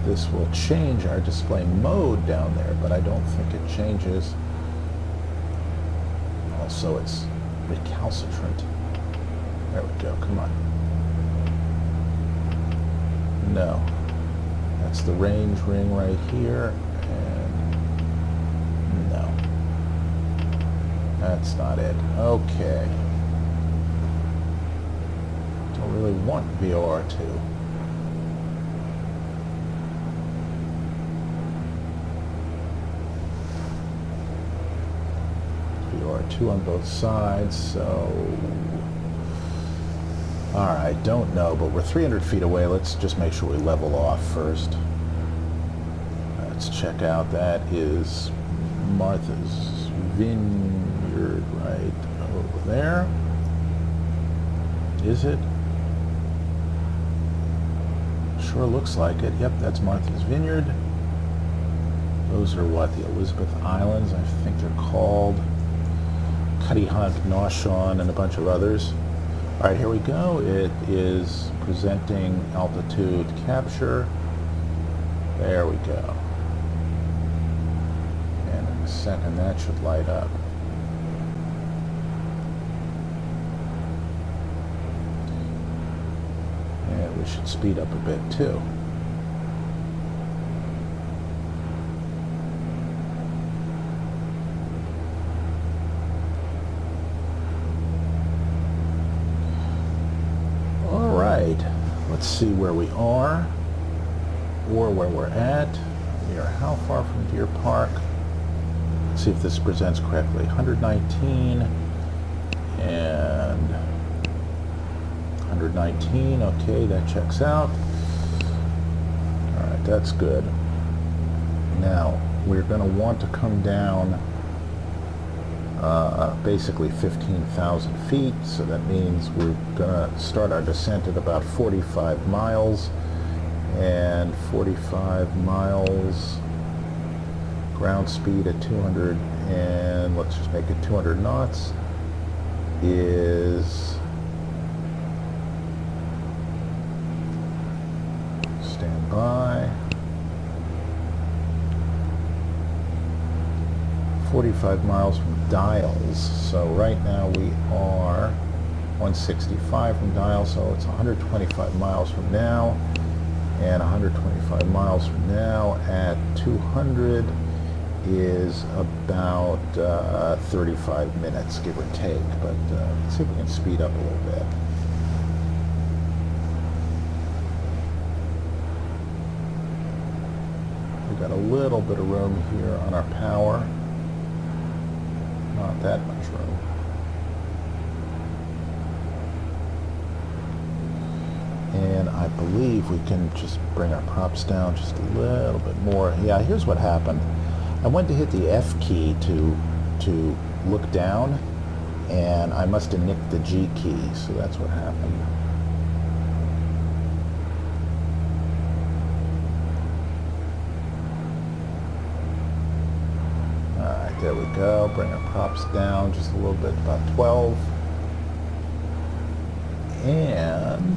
This will change our display mode down there, but I don't think it changes. Also, it's recalcitrant. There we go, come on. No. That's the range ring right here, and no. That's not it. Okay. Don't really want VOR2. VOR2 on both sides, so... Alright, don't know, but we're 300 feet away. Let's just make sure we level off first. Let's check out. That is Martha's Vineyard right over there. Is it? Sure looks like it. Yep, that's Martha's Vineyard. Those are what? The Elizabeth Islands, I think they're called. Cutty Hunt, Noshawn, and a bunch of others. All right, here we go. It is presenting altitude capture. There we go. And in a second, that should light up. And we should speed up a bit too. see where we are or where we're at. We are how far from Deer Park? Let's see if this presents correctly. 119 and 119. Okay, that checks out. All right, that's good. Now we're going to want to come down basically 15,000 feet, so that means we're going to start our descent at about 45 miles, and 45 miles ground speed at 200, and let's just make it 200 knots, is, stand by, 45 miles from Dials. So right now we are 165 from Dials, so it's 125 miles from now, and 125 miles from now at 200 is about 35 minutes, give or take. But let's see if we can speed up a little bit. We've got a little bit of room here on our power. Not that much room. And I believe we can just bring our props down just a little bit more. Yeah, here's what happened. I went to hit the F key to look down, and I must have nicked the G key, so that's what happened. Alright, there we go. Bring our props down just a little bit, about 12. And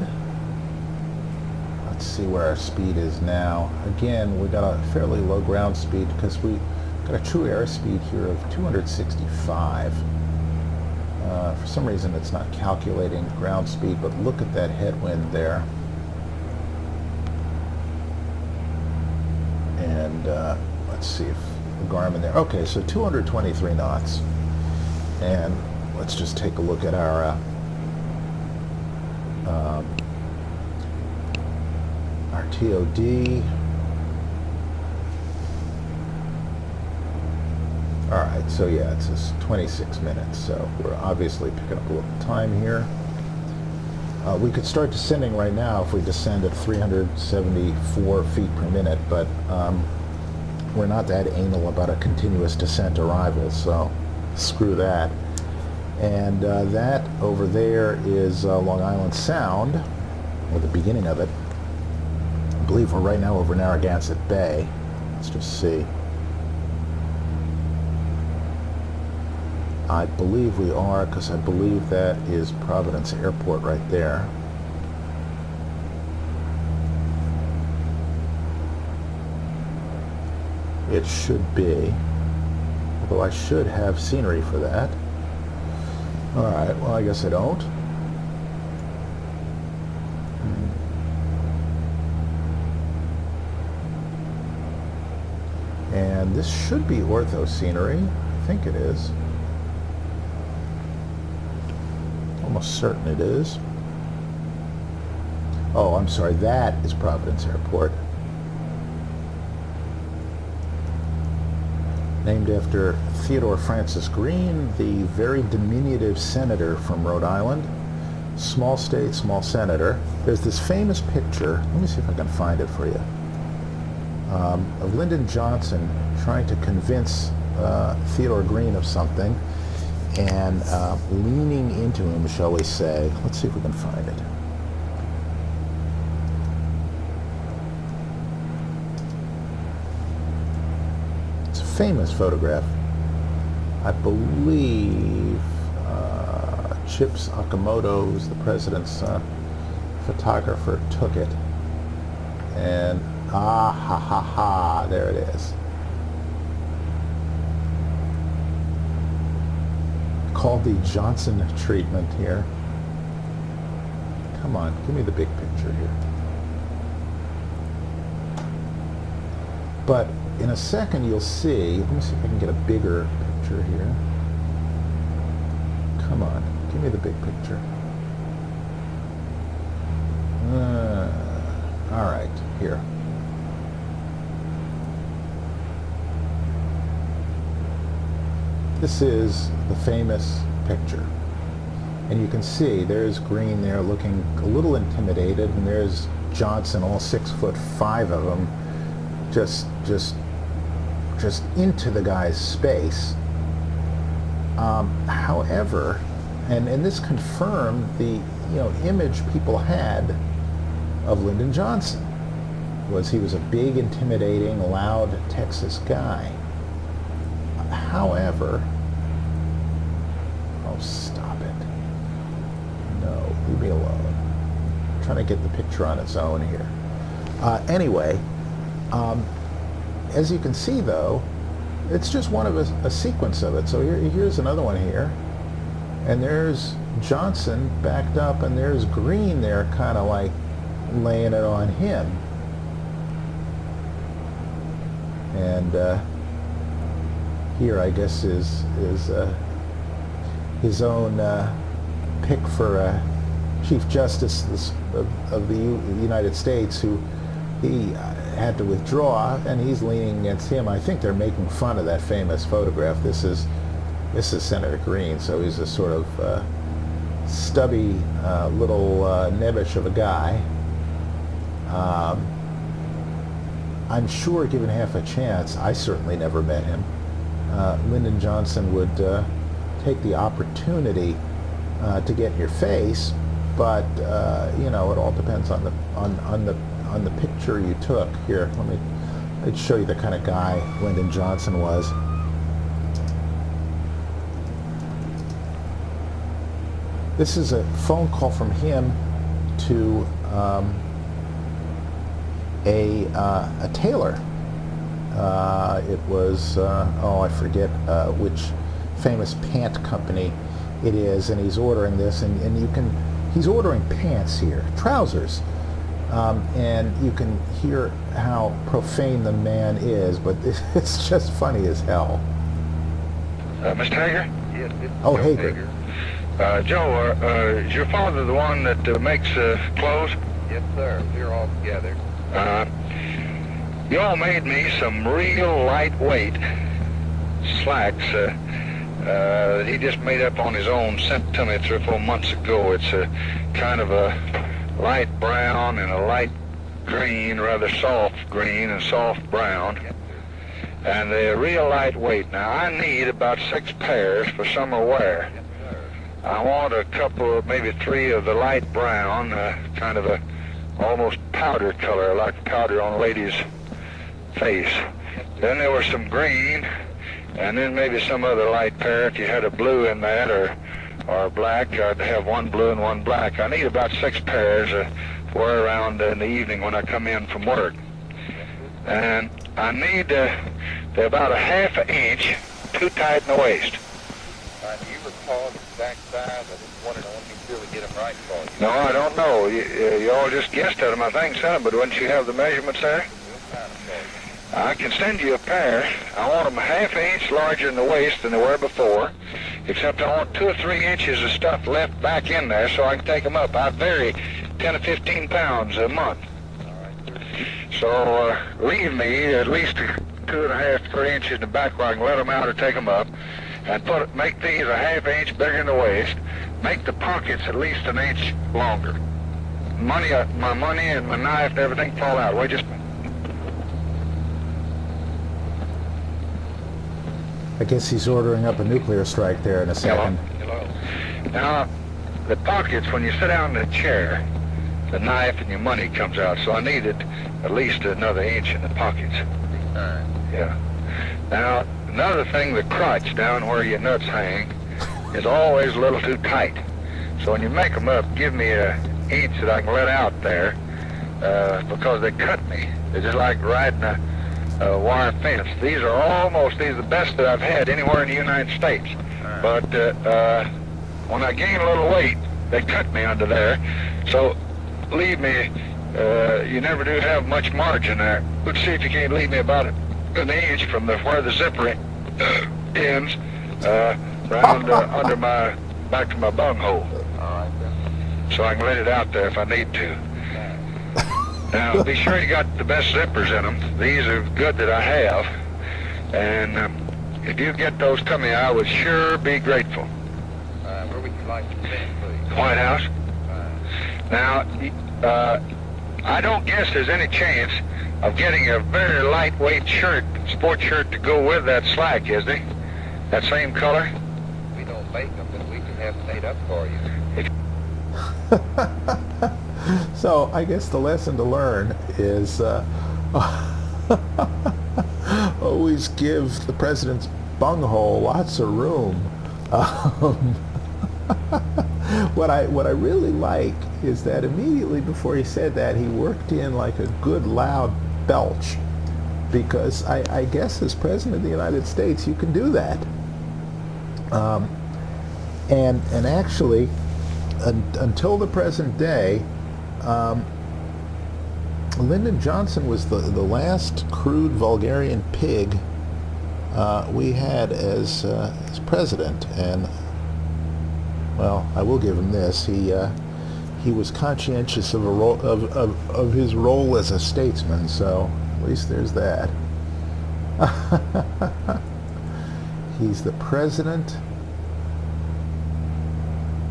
let's see where our speed is now. Again, we got a fairly low ground speed because we got a true airspeed here of 265. For some reason it's not calculating ground speed, but look at that headwind there. And let's see if the Garmin there. Okay, so 223 knots. And let's just take a look at our TOD. Alright, so yeah, it's just 26 minutes, so we're obviously picking up a little time here. We could start descending right now if we descend at 374 feet per minute, but we're not that anal about a continuous descent arrival, so screw that. And that over there is Long Island Sound, or the beginning of it. I believe we're right now over Narragansett Bay. Let's just see. I believe we are, because I believe that is Providence Airport right there. It should be, although I should have scenery for that. Alright, well I guess I don't. And this should be ortho scenery. I think it is. Almost certain it is. Oh, I'm sorry, that is Providence Airport. Named after Theodore Francis Green, the very diminutive senator from Rhode Island. Small state, small senator. There's this famous picture, let me see if I can find it for you, of Lyndon Johnson trying to convince Theodore Green of something, and leaning into him, shall we say. Let's see if we can find it. It's a famous photograph. I believe Chips Okamoto, who's the president's photographer, took it. And there it is. Called the Johnson treatment here. Come on, give me the big picture here. But in a second you'll see, let me see if I can get a bigger picture here. Come on, give me the big picture. All right, here. This is the famous picture. And you can see there's Green there looking a little intimidated, and there's Johnson, all 6'5" of them, just into the guy's space. However, and this confirmed the image people had of Lyndon Johnson, was he was a big, intimidating, loud Texas guy. However, oh, stop it. No, leave me alone. I'm trying to get the picture on its own here. Anyway, as you can see, though, it's just one of a sequence of it. So here's another one here. And there's Johnson backed up, and there's Green there kind of like laying it on him. And here, I guess, is his own pick for Chief Justice of the United States, who he had to withdraw, and he's leaning against him. I think they're making fun of that famous photograph. This is Senator Green, so he's a sort of stubby little nebbish of a guy. I'm sure, given half a chance, I certainly never met him, Lyndon Johnson would take the opportunity to get in your face, but it all depends on the picture you took. Here, let's show you the kind of guy Lyndon Johnson was. This is a phone call from him to a tailor. It was, I forget which famous pant company it is, and he's ordering this, and he's ordering pants here, trousers, and you can hear how profane the man is, but it's just funny as hell. Mr. Hager? Yes, oh, Hager. Joe, is your father the one that makes clothes? Yes, sir. We're all together. You all made me some real lightweight slacks that he just made up on his own, sent to me 3 or 4 months ago. It's a kind of a light brown and a light green, rather soft green and soft brown. Yes, And they're real lightweight. Now, I need about 6 pairs for summer wear. yes, sir. I want a couple, maybe 3 of the light brown, kind of a almost powder color, like powder on a lady's face. Then there was some green, and then maybe some other light pair. If you had a blue in that, or black, I'd have 1 blue and 1 black. I need about 6 pairs to wear around in the evening when I come in from work. And I need they're about a ½ inch too tight in the waist. Do you recall the exact size? I just wanted to be sure we get them right for you. No, I don't know. You all just guessed at them, I think, son, but wouldn't you have the measurements there? We'll find them for you. I can send you a pair. I want them a ½ inch larger in the waist than they were before, except I want 2 or 3 inches of stuff left back in there so I can take them up. I vary 10 to 15 pounds a month. All right, sir. So leave me at least 2.5, 3 inches in the back where I can let them out or take them up, and make these a ½ inch bigger in the waist. Make the pockets at least 1 inch longer. My money and my knife and everything fall out. Wait just a minute. I guess he's ordering up a nuclear strike there in a second. Hello. Now, the pockets, when you sit down in a chair, the knife and your money comes out, so I needed at least another inch in the pockets. All right. Yeah. Now, another thing, the crotch down where your nuts hang is always a little too tight. So when you make them up, give me an inch that I can let out there, because they cut me. They're just like riding a wire fence. These are the best that I've had anywhere in the United States. Right. But when I gain a little weight, they cut me under there. So leave me, you never do have much margin there. Let's see if you can't leave me about 1 inch from where the zipper ends, round under my, back to my bunghole. All right, then. So I can let it out there if I need to. Now, be sure you got the best zippers in them. These are good that I have. And if you get those to me, I would sure be grateful. Where would you like to send, please? White House. Now, I don't guess there's any chance of getting a very lightweight shirt, sports shirt, to go with that slack, is there? That same color? We don't make them, but we can have them made up for you. So I guess the lesson to learn is always give the president's bunghole lots of room. What I really like is that immediately before he said that, he worked in like a good loud belch, because I guess as president of the United States you can do that. And actually, until the present day, Lyndon Johnson was the last crude vulgarian pig we had as president, and well, I will give him this. He was conscientious of of his role as a statesman, so at least there's that. He's the president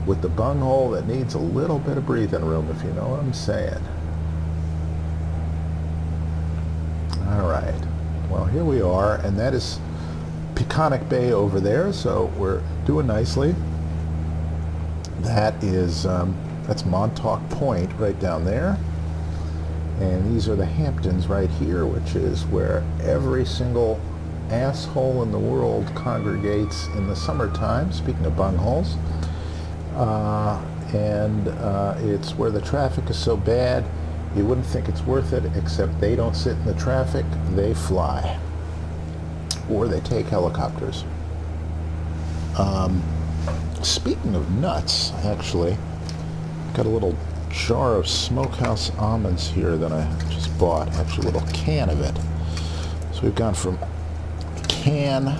with the bunghole that needs a little bit of breathing room, if you know what I'm saying. All right. Well, here we are, and that is Peconic Bay over there, so we're doing nicely. That is, that's Montauk Point right down there. And these are the Hamptons right here, which is where every single asshole in the world congregates in the summertime, speaking of bungholes. And it's where the traffic is so bad you wouldn't think it's worth it, except they don't sit in the traffic, they fly. Or they take helicopters. Speaking of nuts, actually, got a little jar of smokehouse almonds here that I just bought, actually a little can of it. So we've gone from can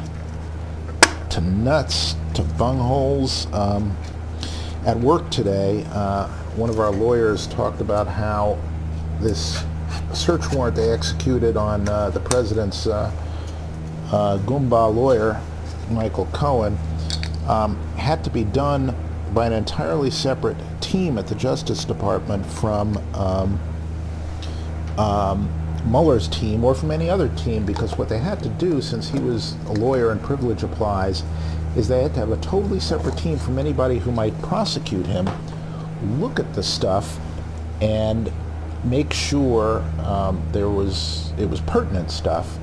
to nuts to bungholes. At work today, one of our lawyers talked about how this search warrant they executed on the president's Goomba lawyer, Michael Cohen, had to be done by an entirely separate team at the Justice Department from Mueller's team or from any other team, because what they had to do, since he was a lawyer and privilege applies, is they had to have a totally separate team from anybody who might prosecute him, look at the stuff and make sure it was pertinent stuff.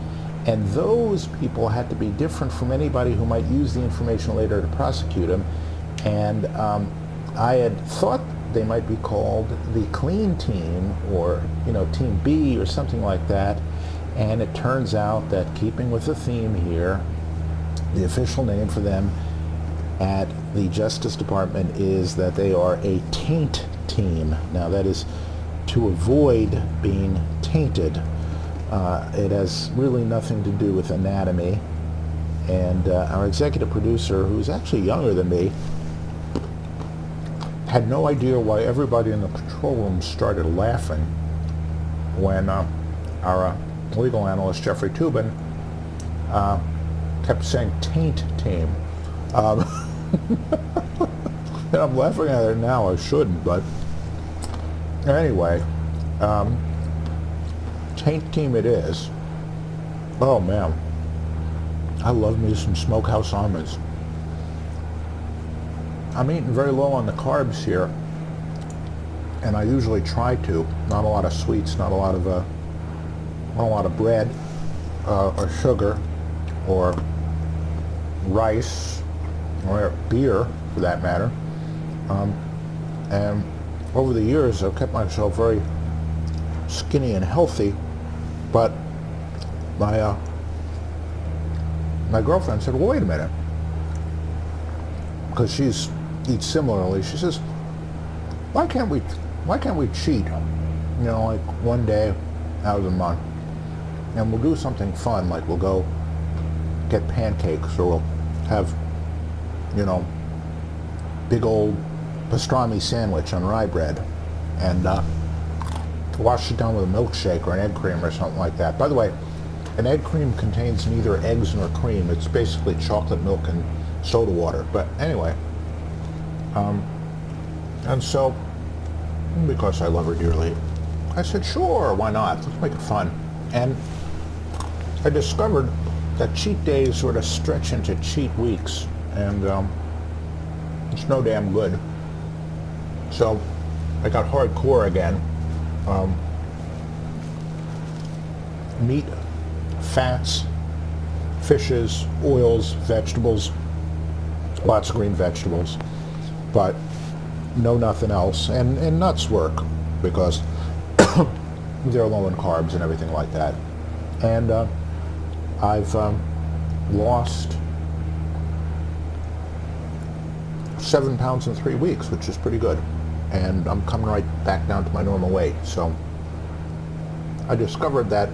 And those people had to be different from anybody who might use the information later to prosecute him. And I had thought they might be called the clean team, or team B or something like that. And it turns out that, keeping with the theme here, the official name for them at the Justice Department is that they are a taint team. Now that is to avoid being tainted. It has really nothing to do with anatomy. And our executive producer, who's actually younger than me, had no idea why everybody in the control room started laughing when our legal analyst, Jeffrey Tubin, kept saying taint team. And I'm laughing at it now, I shouldn't, but anyway, taint team it is. Oh man, I love me some smokehouse almonds. I'm eating very low on the carbs here, and I usually try to. Not a lot of sweets, not a lot of bread, or sugar, or rice, or beer, for that matter. And over the years, I've kept myself very skinny and healthy, but my girlfriend said, well, wait a minute, because she eats similarly. She says, why can't we cheat, like one day out of the month, and we'll do something fun, like we'll go get pancakes, or we'll have, big old pastrami sandwich on rye bread. And wash it down with a milkshake or an egg cream or something like that. By the way, an egg cream contains neither eggs nor cream. It's basically chocolate milk and soda water. But anyway, and so, because I love her dearly, I said, sure, why not? Let's make it fun. And I discovered that cheat days sort of stretch into cheat weeks, and it's no damn good. So I got hardcore again. Meat, fats, fishes, oils, vegetables, lots of green vegetables, but no nothing else. And nuts work because they're low in carbs and everything like that. And I've lost 7 pounds in 3 weeks, which is pretty good. And I'm coming right back down to my normal weight. So I discovered that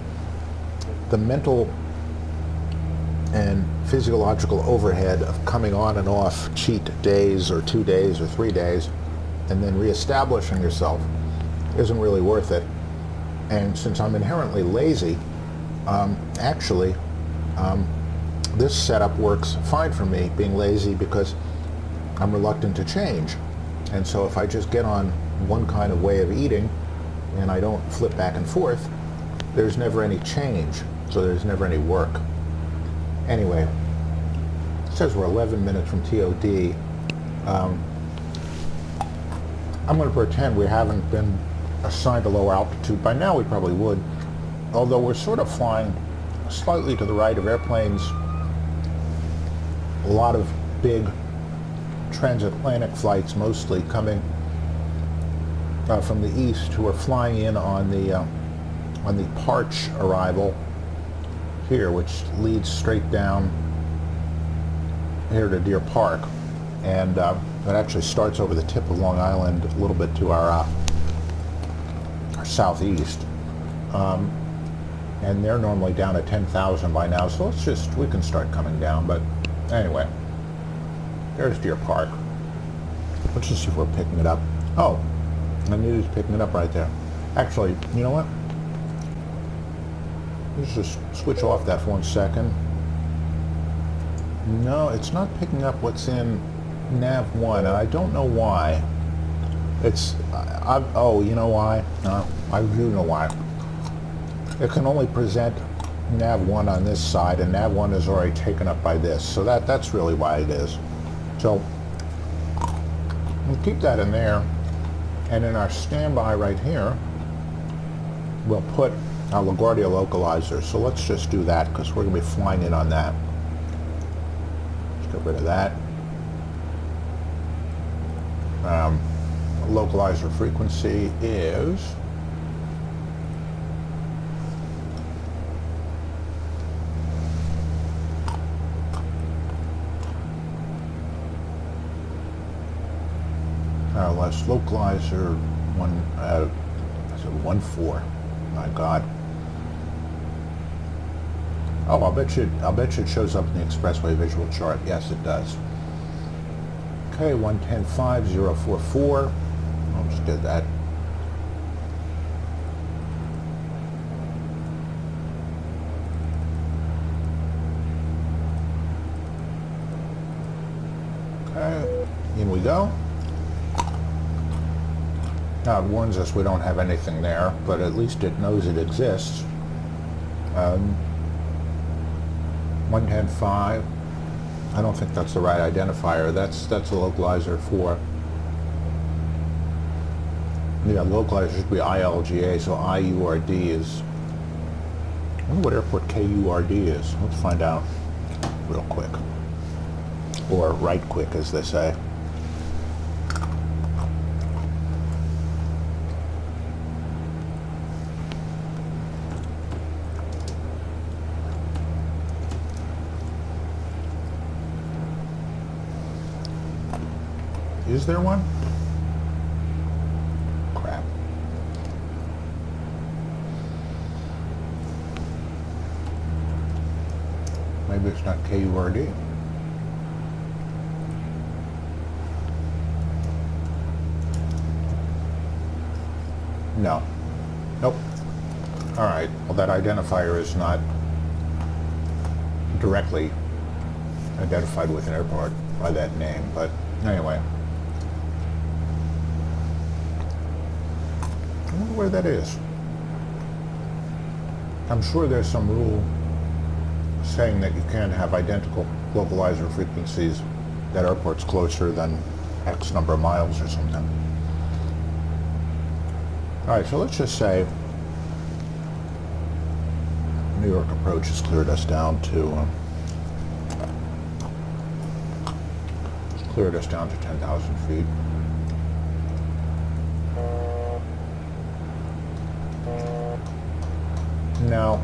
the mental and physiological overhead of coming on and off cheat days or 2 days or 3 days and then reestablishing yourself isn't really worth it. And since I'm inherently lazy, this setup works fine for me, being lazy, because I'm reluctant to change. And so if I just get on one kind of way of eating and I don't flip back and forth, there's never any change, so there's never any work. Anyway, it says we're 11 minutes from TOD. I'm going to pretend we haven't been assigned a low altitude. By now we probably would, although we're sort of flying slightly to the right of airplanes. A lot of big transatlantic flights, mostly coming from the east, who are flying in on the Parch arrival here, which leads straight down here to Deer Park, and it actually starts over the tip of Long Island a little bit to our southeast, and they're normally down at 10,000 by now, so we can start coming down. But anyway, there's Deer Park. Let's just see if we're picking it up. Oh, I knew he was picking it up right there. Actually, you know what? Let's just switch off that for 1 second. No, it's not picking up what's in Nav 1, and I don't know why. Oh, you know why? No, I do know why. It can only present Nav 1 on this side, and Nav 1 is already taken up by this, so that's really why it is. So we'll keep that in there, and in our standby right here, we'll put our LaGuardia localizer. So let's just do that, because we're going to be flying in on that. Let's get rid of that. Localizer frequency is less localizer 1.4. My God. Oh, I'll bet you it shows up in the Expressway visual chart. Yes, it does. Okay, 110.5044. I'll just do that. Okay, in we go. Now it warns us we don't have anything there, but at least it knows it exists. 110.5. I don't think that's the right identifier. That's a localizer for. Yeah, localizer should be ILGA, so IURD is. I wonder what airport KURD is. Let's find out real quick. Or right quick, as they say. Is there one? Crap. Maybe it's not KURD. No. Nope. All right. Well, that identifier is not directly identified with an airport by that name, but anyway. I wonder where that is. I'm sure there's some rule saying that you can't have identical localizer frequencies that airport's closer than X number of miles or something. All right, so let's just say New York approach has cleared us down to 10,000 feet. Now,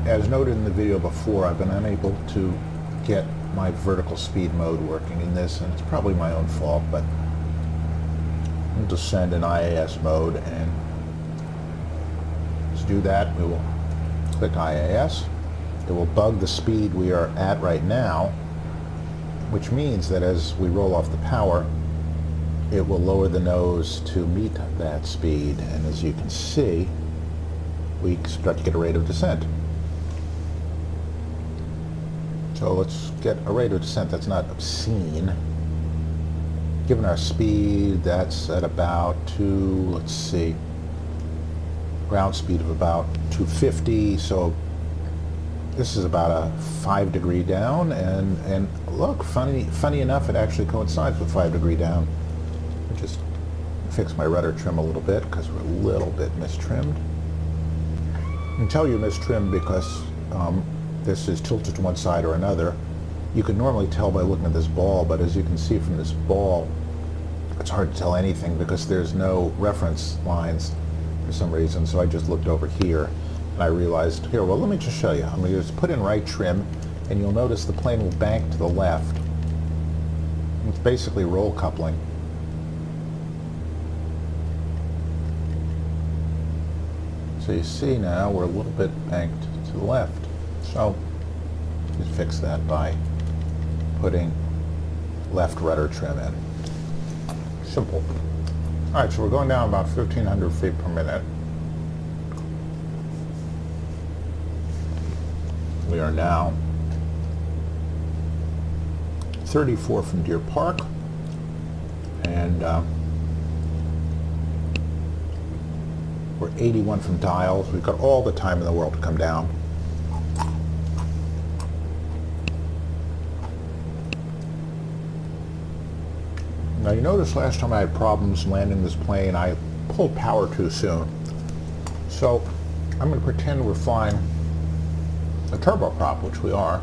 as noted in the video before, I've been unable to get my vertical speed mode working in this, and it's probably my own fault, but we'll just send an IAS mode, and to do that, we will click IAS. It will bug the speed we are at right now, which means that as we roll off the power, it will lower the nose to meet that speed, and as you can see, we start to get a rate of descent. So let's get a rate of descent that's not obscene. Given our speed, that's at about let's see, ground speed of about 250, so this is about a 5 degree down, and look, funny enough, it actually coincides with 5 degree down. I'll just fix my rudder trim a little bit because we're a little bit mistrimmed. I can tell you mistrimmed because this is tilted to one side or another. You can normally tell by looking at this ball, but as you can see from this ball, it's hard to tell anything because there's no reference lines for some reason. So I just looked over here and I realized, here, well, let me just show you. I'm going to just put in right trim, and you'll notice the plane will bank to the left. It's basically roll coupling. So you see now we're a little bit banked to the left. So just fix that by putting left rudder trim in. Simple. All right, so we're going down about 1,500 feet per minute. We are now 34 from Deer Park, and we're 81 from Dials. We've got all the time in the world to come down. Now you notice last time I had problems landing this plane, I pulled power too soon. So I'm going to pretend we're flying a turboprop, which we are.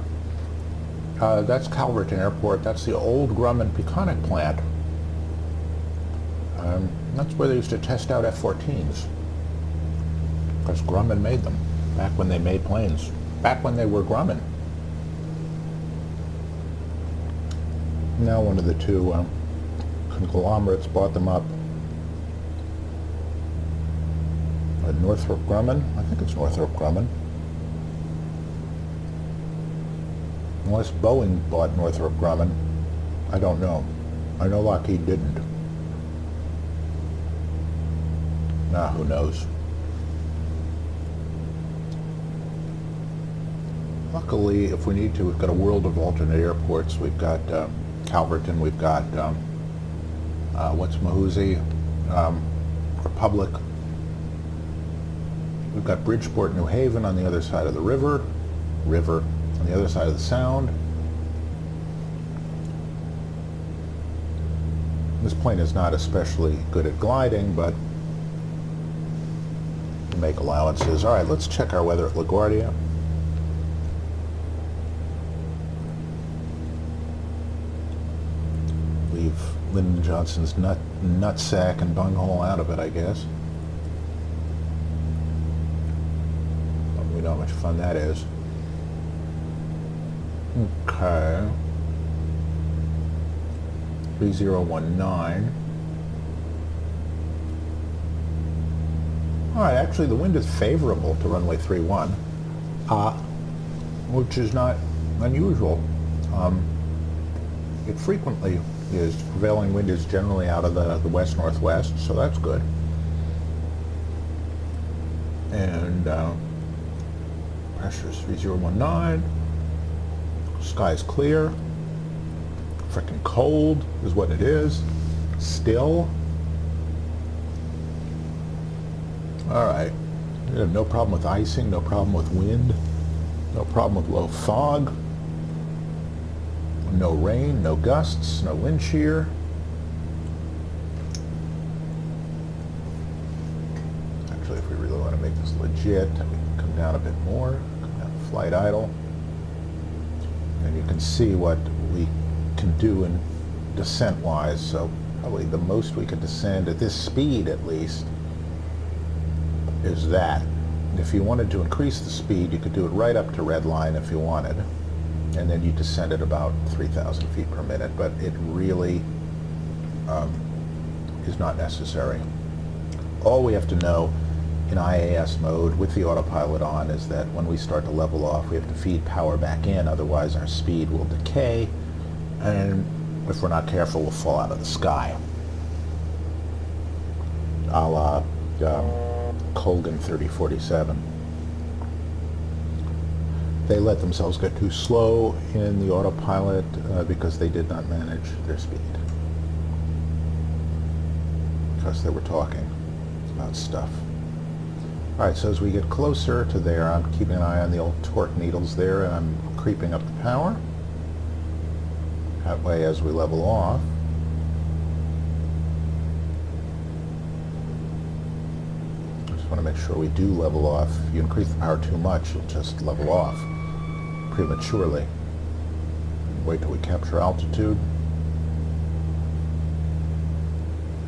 That's Calverton Airport. That's the old Grumman-Peconic plant. That's where they used to test out F-14s. Because Grumman made them, back when they made planes. Back when they were Grumman. Now one of the two conglomerates bought them up. Northrop Grumman? I think it's Northrop Grumman. Unless Boeing bought Northrop Grumman, I don't know. I know Lockheed didn't. Nah, who knows? Luckily, if we need to, we've got a world of alternate airports. We've got Calverton, we've got what's Mahoozy, Republic. We've got Bridgeport, New Haven on the other side of the river, on the other side of the Sound. This plane is not especially good at gliding, but we make allowances. All right, let's check our weather at LaGuardia. Leave Lyndon Johnson's nutsack and bunghole out of it, I guess. But we know how much fun that is. Okay. 3019. All right, actually the wind is favorable to runway 31, which is not unusual. It frequently is. Prevailing wind is generally out of the west-northwest, so that's good. And pressure is 3019. Sky's clear. Frickin' cold is what it is. Still. All right. We have no problem with icing, no problem with wind, no problem with low fog, no rain, no gusts, no wind shear. Actually, if we really want to make this legit, we can come down a bit more, come down to flight idle, and you can see what we can do in descent-wise. So probably the most we could descend at this speed, at least, is that. If you wanted to increase the speed, you could do it right up to red line if you wanted, and then you descend at about 3,000 feet per minute, but it really is not necessary. All we have to know in IAS mode with the autopilot on is that when we start to level off, we have to feed power back in, otherwise our speed will decay, and if we're not careful, we'll fall out of the sky. A la Colgan 3047. They let themselves get too slow in the autopilot because they did not manage their speed. Because they were talking about stuff. Alright, so as we get closer to there, I'm keeping an eye on the old torque needles there, and I'm creeping up the power. That way, as we level off, want to make sure we do level off. If you increase the power too much, you'll just level off prematurely. Wait till we capture altitude.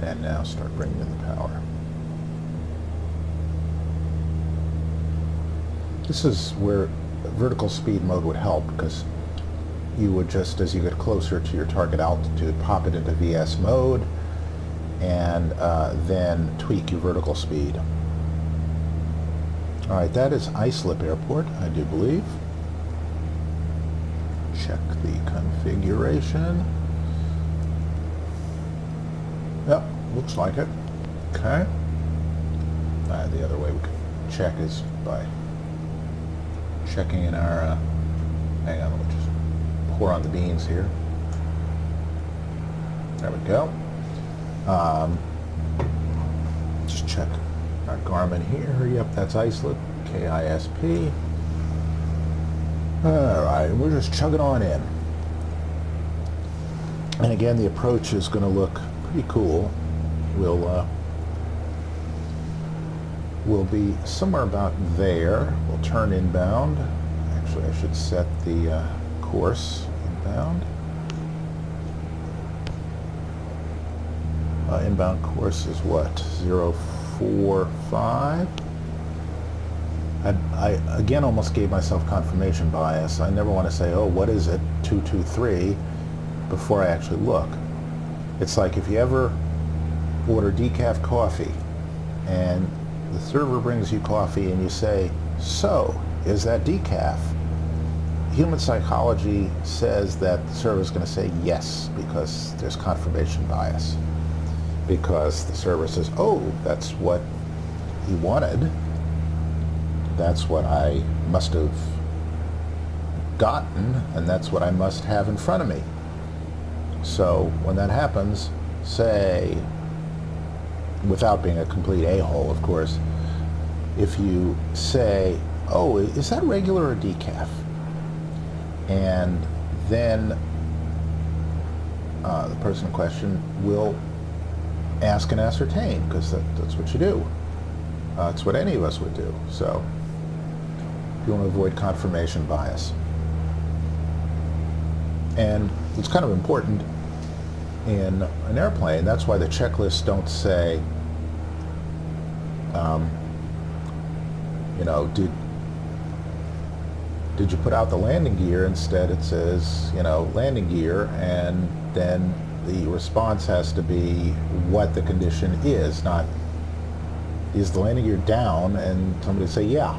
And now start bringing in the power. This is where vertical speed mode would help, because you would just, as you get closer to your target altitude, pop it into VS mode and then tweak your vertical speed. All right, that is Islip Airport, I do believe. Check the configuration. Yep, looks like it. Okay. The other way we can check is by checking in our, hang on, we'll just pour on the beans here. There we go. Just check our Garmin here. Yep, that's Islip, KISP. Alright, we're just chugging on in. And again, the approach is going to look pretty cool. We'll be somewhere about there. We'll turn inbound. Actually, I should set the course inbound. Inbound course is what? 045. I again almost gave myself confirmation bias. I never want to say, oh, what is it, 223, before I actually look. It's like if you ever order decaf coffee and the server brings you coffee and you say, so, is that decaf? Human psychology says that the server is going to say yes, because there's confirmation bias. Because the server says, oh, that's what he wanted. That's what I must have gotten, and that's what I must have in front of me. So when that happens, say, without being a complete a-hole, of course, if you say, oh, is that regular or decaf? And then the person in question will ask and ascertain, because that's what you do. It's what any of us would do. So you want to avoid confirmation bias. And it's kind of important in an airplane. That's why the checklists don't say, you know, did you put out the landing gear? Instead it says, you know, landing gear, and then the response has to be what the condition is, not is the landing gear down, and somebody say, yeah.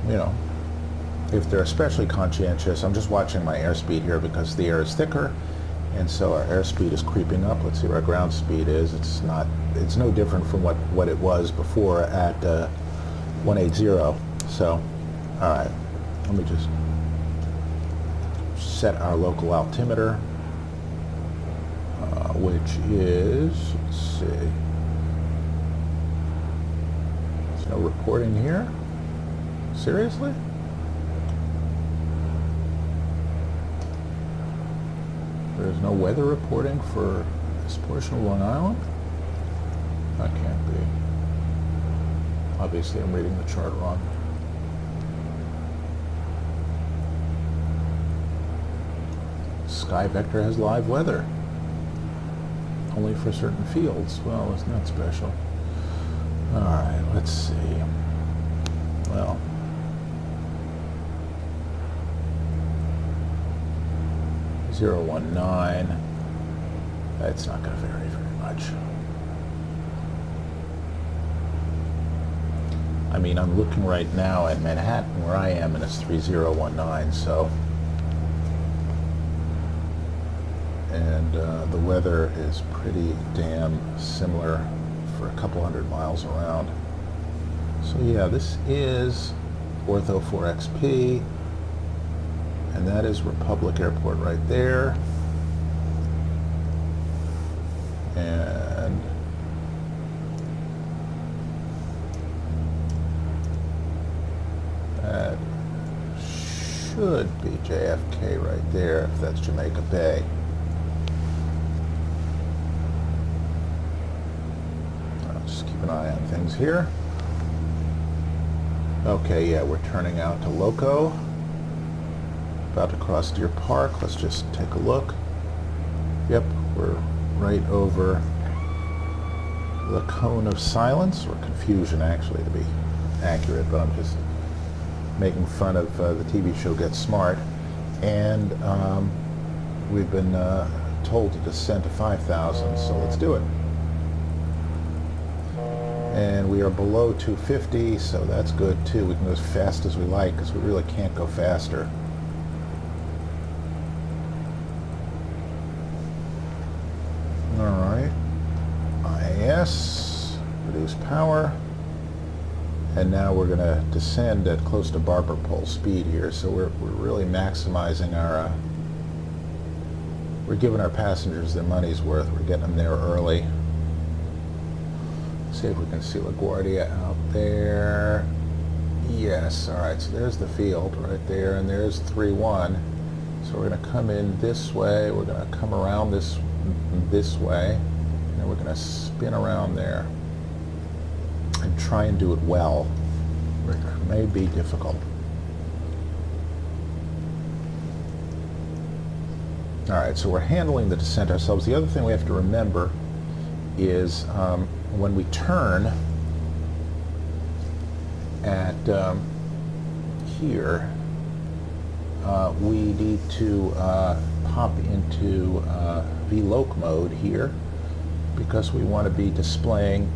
You know, if they're especially conscientious, I'm just watching my airspeed here because the air is thicker, And so our airspeed is creeping up. Let's see what our ground speed is. It's no different from what it was before at 180. So, all right, let me just set our local altimeter, which is, let's see, there's no reporting here. Seriously? There's no weather reporting for this portion of Long Island? That can't be. Obviously, I'm reading the chart wrong. Sky Vector has live weather. Only for certain fields. Well, it's not special. Alright, let's see. Well, .019. That's not going to vary very much. I mean, I'm looking right now at Manhattan where I am, and it's 3019, so. And the weather is pretty damn similar for a couple hundred miles around. So yeah, this is Ortho 4XP, and that is Republic Airport right there. And that should be JFK right there, if that's Jamaica Bay. Just keep an eye on things here. Okay, yeah, we're turning out to Loco. About to cross Deer Park. Let's just take a look. Yep, we're right over the cone of silence, or confusion actually, to be accurate, but I'm just making fun of the TV show Get Smart. And we've been told to descend to 5,000, so let's do it. And we are below 250, so that's good too. We can go as fast as we like, because we really can't go faster. Alright, IAS, reduce power, and now we're going to descend at close to barber pole speed here, so we're really maximizing our, we're giving our passengers their money's worth. We're getting them there early. See if we can see LaGuardia out there. Yes, alright, so there's the field right there, and there's 3-1. So we're going to come in this way, we're going to come around this way, and then we're going to spin around there and try and do it well, which may be difficult. Alright, so we're handling the descent ourselves. The other thing we have to remember is when we turn at here, we need to pop into VLOC mode here, because we want to be displaying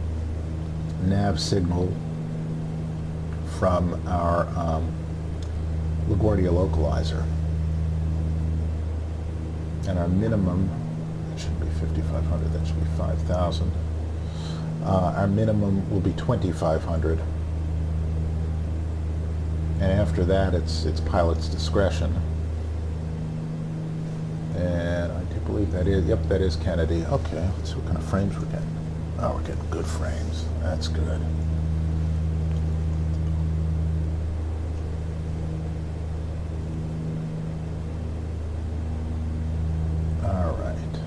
nav signal from our LaGuardia localizer. And our minimum, it shouldn't be 5,500, that should be 5,000. Our minimum will be 2,500. And after that, it's pilot's discretion. And I do believe that is, yep, that is Kennedy. Okay, let's see what kind of frames we're getting. Oh, we're getting good frames. That's good. All right.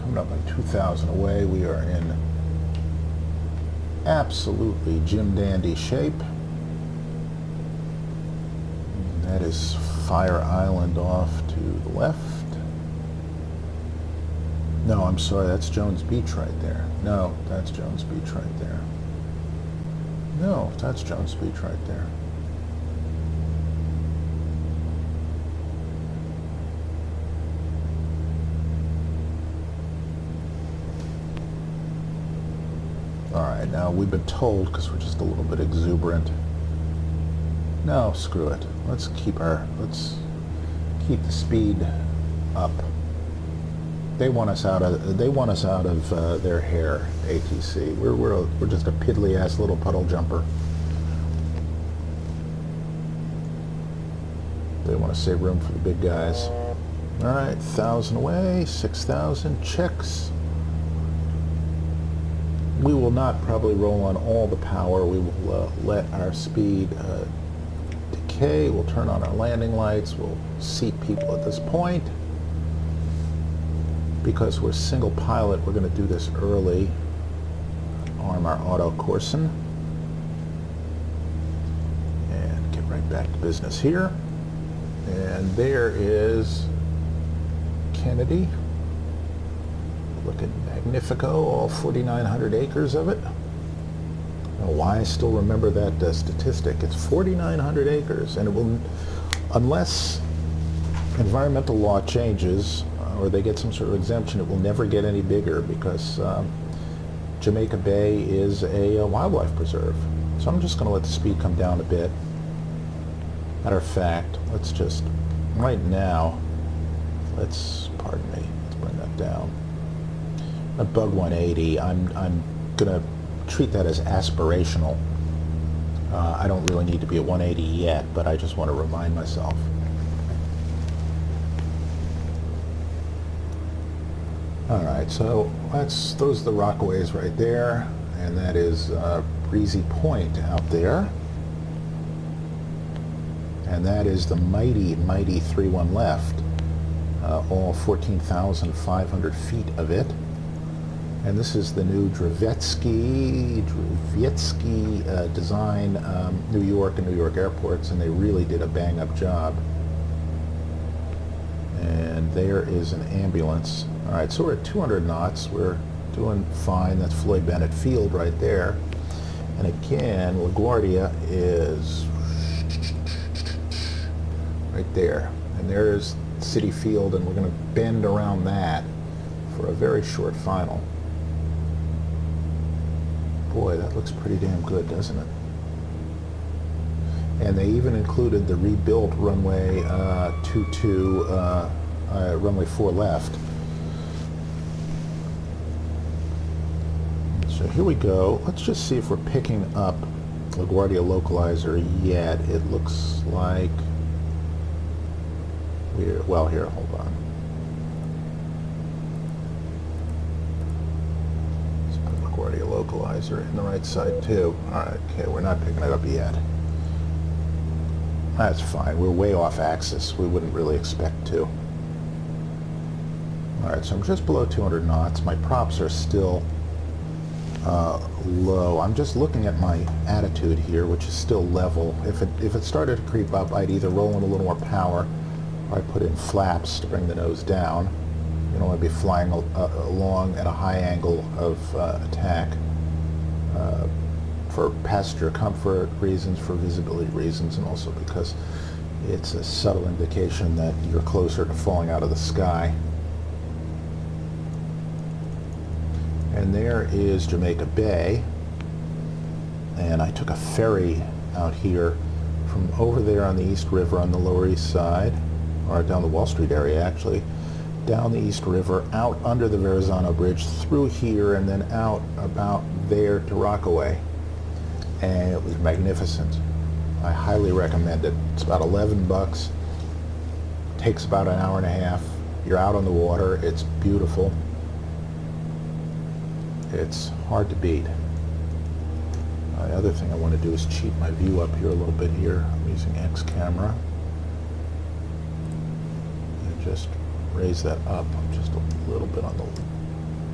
Coming up on 2,000 away, we are in absolutely Jim Dandy shape. That is Fire Island off to the left. No, I'm sorry, that's Jones Beach right there. No, that's Jones Beach right there. No, that's Jones Beach right there. Alright, now we've been told, because we're just a little bit exuberant. No, screw it. Let's keep the speed up. They want us out of their hair, ATC. We're just a piddly ass little puddle jumper. They want to save room for the big guys. All right, 1,000 away, 6,000 checks. We will not probably roll on all the power. We will let our speed decay. We'll turn on our landing lights. We'll seat people at this point. Because we're single pilot, we're going to do this early. Arm our auto Corson. And get right back to business here. And there is Kennedy. Looking magnifico, all 4,900 acres of it. I don't know why I still remember that statistic. It's 4,900 acres, and it will, unless environmental law changes or they get some sort of exemption, it will never get any bigger because Jamaica Bay is a wildlife preserve. So I'm just going to let the speed come down a bit. Matter of fact, let's just, right now, pardon me, let's bring that down. A bug 180, I'm going to treat that as aspirational. I don't really need to be at 180 yet, but I just want to remind myself. Alright, so those are the Rockaways right there, and that is Breezy Point out there. And that is the mighty 3-1 left, all 14,500 feet of it. And this is the new Dravetsky design, New York and New York airports, and they really did a bang-up job. And there is an ambulance. All right, so we're at 200 knots. We're doing fine. That's Floyd Bennett Field right there. And again, LaGuardia is right there. And there's City Field, and we're going to bend around that for a very short final. Boy, that looks pretty damn good, doesn't it? And they even included the rebuilt runway 22, runway 4 left. So here we go. Let's just see if we're picking up LaGuardia localizer yet. It looks like well, here, hold on. Let's put LaGuardia localizer in the right side too. Alright, okay, we're not picking it up yet. That's fine. We're way off axis. We wouldn't really expect to. Alright, so I'm just below 200 knots. My props are still low. I'm just looking at my attitude here, which is still level. If it started to creep up, I'd either roll in a little more power, or I'd put in flaps to bring the nose down. You don't want to be flying along at a high angle of attack for passenger comfort reasons, for visibility reasons, and also because it's a subtle indication that you're closer to falling out of the sky. And there is Jamaica Bay, and I took a ferry out here from over there on the East River on the Lower East Side, or down the Wall Street area actually, down the East River, out under the Verrazano Bridge, through here, and then out about there to Rockaway. And it was magnificent. I highly recommend it. It's about 11 bucks, takes about an hour and a half. You're out on the water, it's beautiful. It's hard to beat. The other thing I want to do is cheat my view up here a little bit here. I'm using X camera. And just raise that up just a little bit on the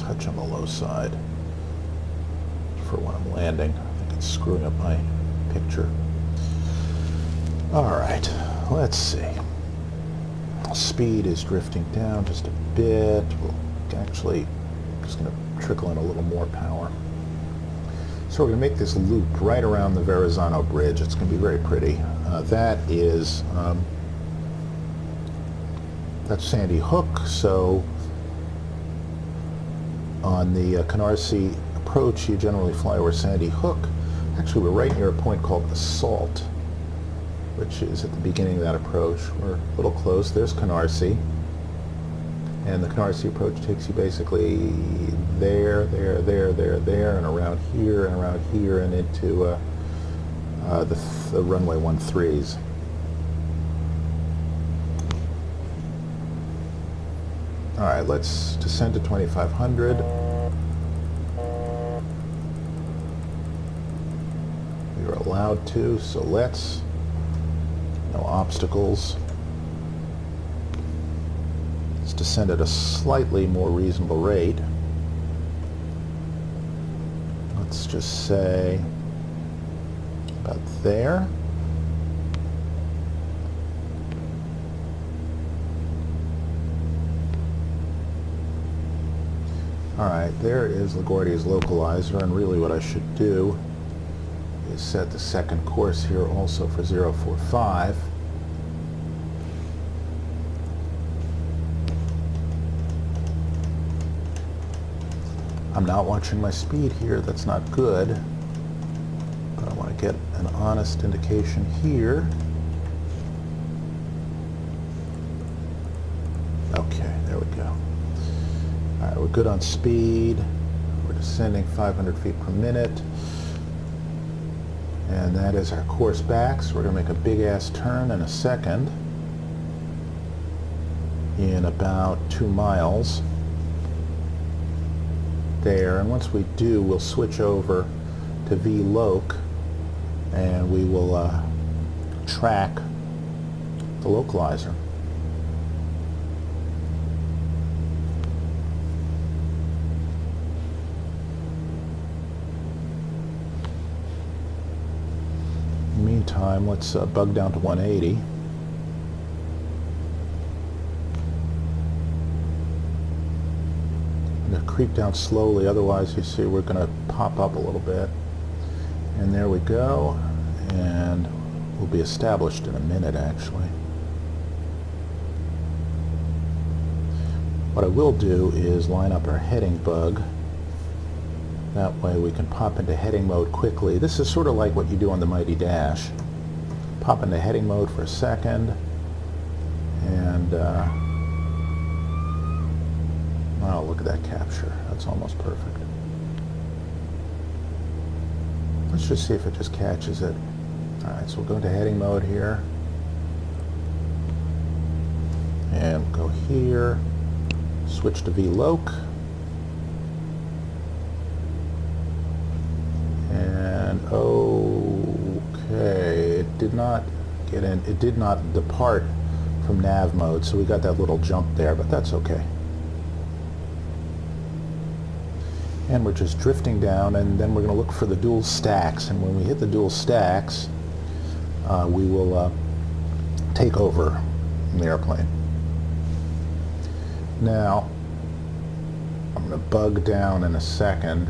touch on the low side for when I'm landing. I think it's screwing up my picture. Alright, let's see. Speed is drifting down just a bit. We'll actually just going to trickle in a little more power. So we're going to make this loop right around the Verrazano Bridge. It's going to be very pretty. That is that's Sandy Hook. So on the Canarsie approach, you generally fly over Sandy Hook. Actually, we're right near a point called Assault, which is at the beginning of that approach. We're a little close. There's Canarsie. And the Canarsie approach takes you basically there, and around here, and into the runway 13s. All right, let's descend to 2500. We are allowed to, so let's. No obstacles. Let's descend at a slightly more reasonable rate. Let's just say about there. Alright, there is LaGuardia's localizer, and really what I should do is set the second course here also for 045. I'm not watching my speed here, that's not good, but I want to get an honest indication here. Okay, there we go. Alright, we're good on speed. We're descending 500 feet per minute. And that is our course back, so we're going to make a big-ass turn in a second. In about 2 miles. There, and once we do, we'll switch over to Yoke, and we will track the localizer. Meantime, let's bug down to 180. I'm going to creep down slowly, otherwise you see we're going to pop up a little bit. And there we go, and we'll be established in a minute actually. What I will do is line up our heading bug. That way we can pop into heading mode quickly. This is sort of like what you do on the Mighty Dash. Pop into heading mode for a second, and oh, look at that capture. That's almost perfect. Let's just see if it just catches it. Alright, so we'll go into heading mode here. And we'll go here. Switch to Yoke. And okay, it did not get in, it did not depart from nav mode, so we got that little jump there, but that's okay. And we're just drifting down, and then we're going to look for the dual stacks, and when we hit the dual stacks, we will take over the airplane. Now, I'm going to bug down in a second.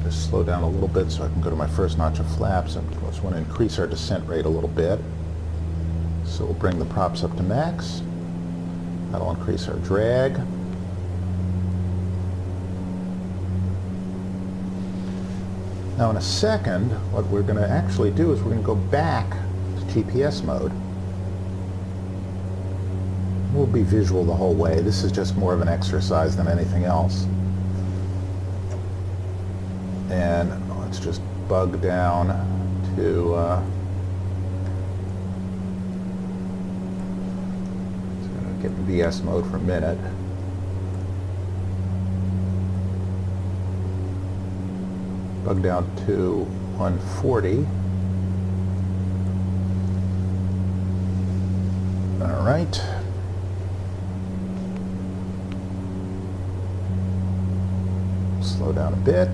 Just slow down a little bit so I can go to my first notch of flaps. I just want to increase our descent rate a little bit. So we'll bring the props up to max. That'll increase our drag. Now in a second, what we're going to actually do is we're going to go back to GPS mode. We'll be visual the whole way. This is just more of an exercise than anything else. And let's just bug down to get in VS mode for a minute. Bug down to 140. All right. Slow down a bit.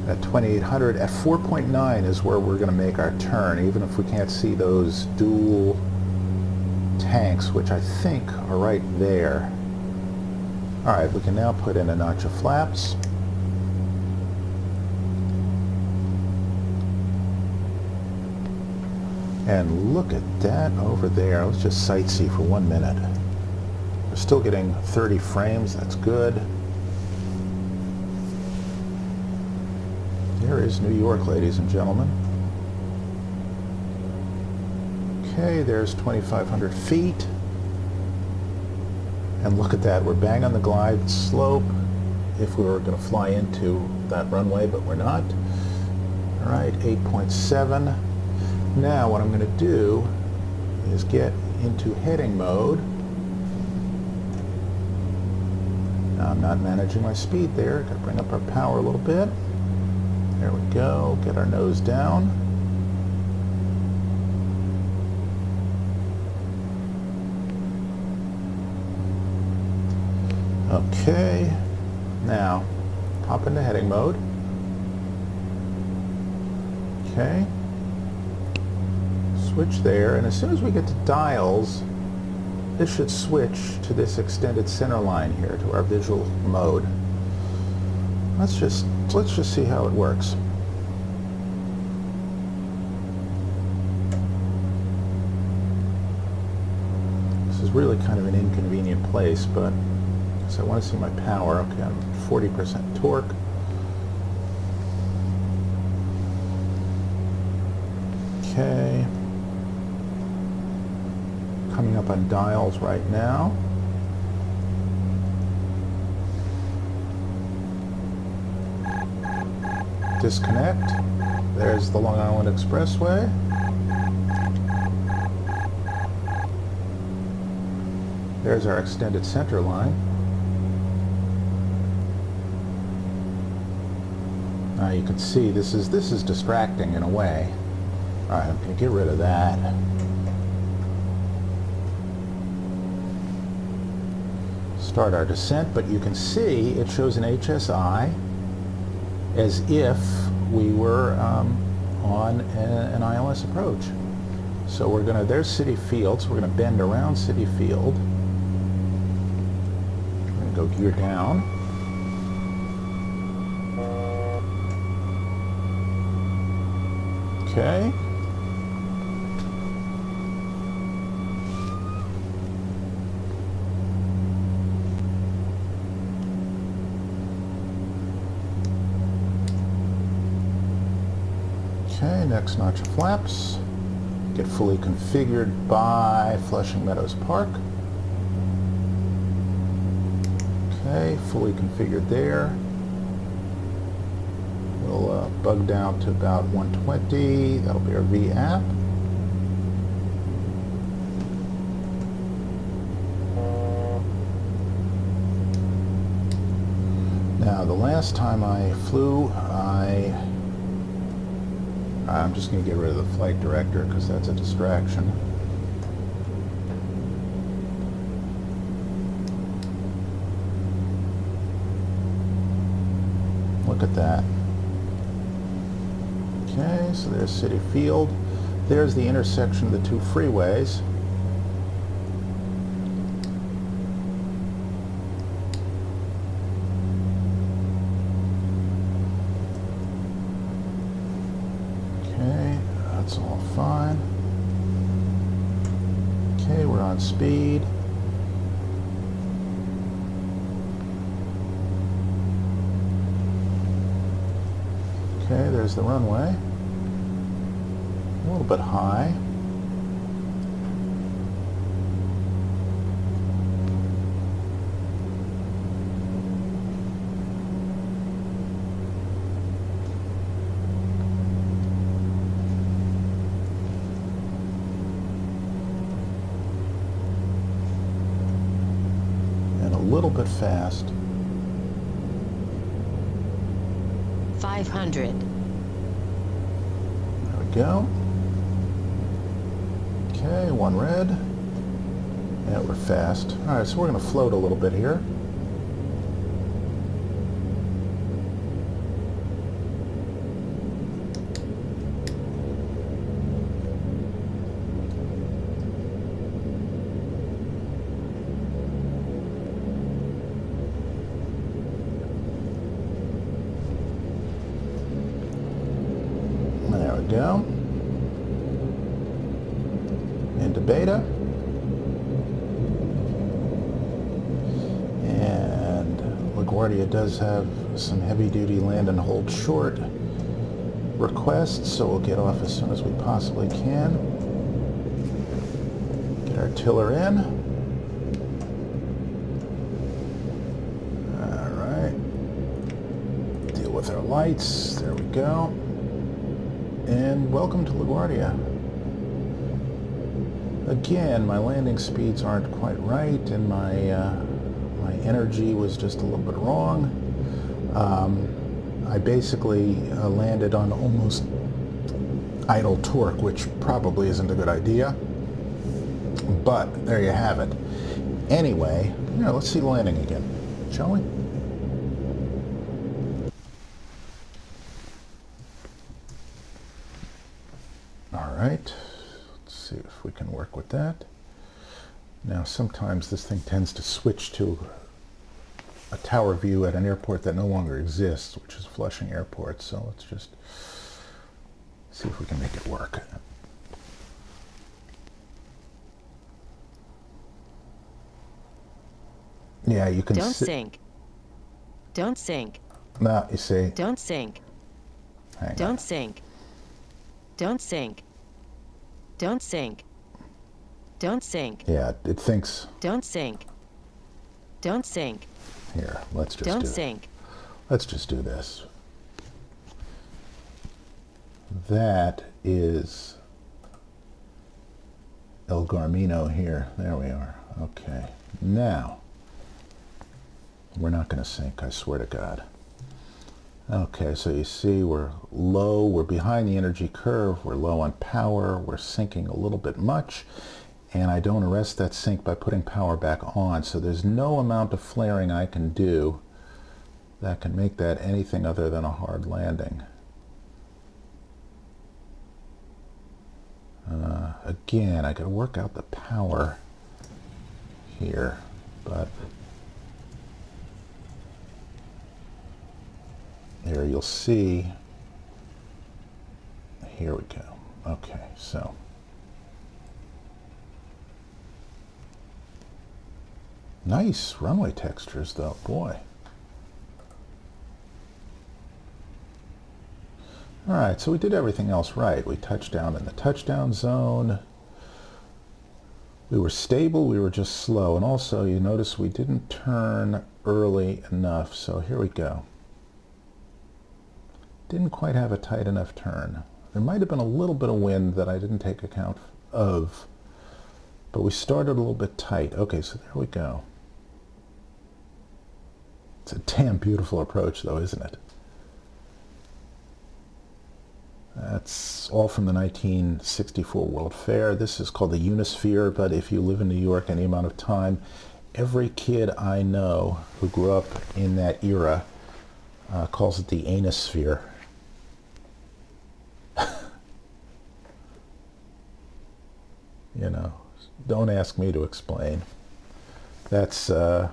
At 2800, at 4.9 is where we're going to make our turn, even if we can't see those dual tanks, which I think are right there. Alright, we can now put in a notch of flaps. And look at that over there. Let's just sightsee for 1 minute. We're still getting 30 frames, that's good. There is New York, ladies and gentlemen. Okay, there's 2,500 feet. And look at that, we're bang on the glide slope if we were going to fly into that runway, but we're not. All right, 8.7. Now what I'm going to do is get into heading mode. Now I'm not managing my speed there. Got to bring up our power a little bit. There we go. Get our nose down. Okay. Now pop into heading mode. Okay. Switch there, and as soon as we get to dials, this should switch to this extended center line here, to our visual mode. Let's just see how it works. This is really kind of an inconvenient place, but so I want to see my power. Okay, I'm 40% torque. Okay. Coming up on dials right now. Disconnect. There's the Long Island Expressway. There's our extended center line. Now you can see this is distracting in a way. All right, I'm going to get rid of that. Start our descent, but you can see it shows an HSI as if we were on an ILS approach. So we're going to, there's City Field, so we're going to bend around City Field. We're going to go gear down. Okay. Okay, next notch of flaps. Get fully configured by Flushing Meadows Park. Okay, fully configured there. We'll bug down to about 120. That'll be our VAP. Now, the last time I flew, I'm just going to get rid of the flight director because that's a distraction. Look at that. Okay, so there's City Field. There's the intersection of the two freeways. Okay, that's all fine. Okay, we're on speed. Okay, there's the runway. A little bit high. And a little bit fast. 500. There we go. Okay, one red. And we're fast. All right, so we're going to float a little bit here. There we go. Into beta. And LaGuardia does have some heavy-duty land and hold short requests, so we'll get off as soon as we possibly can. our tiller in. All right. Deal with our lights. There we go. And welcome to LaGuardia. Again, my landing speeds aren't quite right, and my energy was just a little bit wrong. I basically landed on almost idle torque, which probably isn't a good idea. But there you have it. Anyway, let's see the landing again, shall we? All right, let's see if we can work with that. Now, sometimes this thing tends to switch to a tower view at an airport that no longer exists, which is Flushing Airport. So let's just see if we can make it work. Yeah, you can Don't sink. Don't sink. No, you see. Don't sink. Hang Don't on. sink. Don't sink. Don't sink. Don't sink. Yeah, it thinks. Don't sink. Don't sink. Here, let's just Don't do sink. Let's just do this. That is El Garmino here. There we are. Okay. Now, we're not going to sink, I swear to God. Okay, so you see we're low, we're behind the energy curve, we're low on power, we're sinking a little bit much, and I don't arrest that sink by putting power back on, so there's no amount of flaring I can do that can make that anything other than a hard landing. Again, I got to work out the power here, but there you'll see. Here we go. Okay, so nice runway textures, though, boy. All right, so we did everything else right. We touched down in the touchdown zone. We were stable, we were just slow. And also, you notice we didn't turn early enough. So here we go. Didn't quite have a tight enough turn. There might have been a little bit of wind that I didn't take account of, but we started a little bit tight. Okay, so there we go. It's a damn beautiful approach, though, isn't it? That's all from the 1964 World Fair. This is called the Unisphere, but if you live in New York any amount of time, every kid I know who grew up in that era calls it the Anosphere. You know, don't ask me to explain. That's where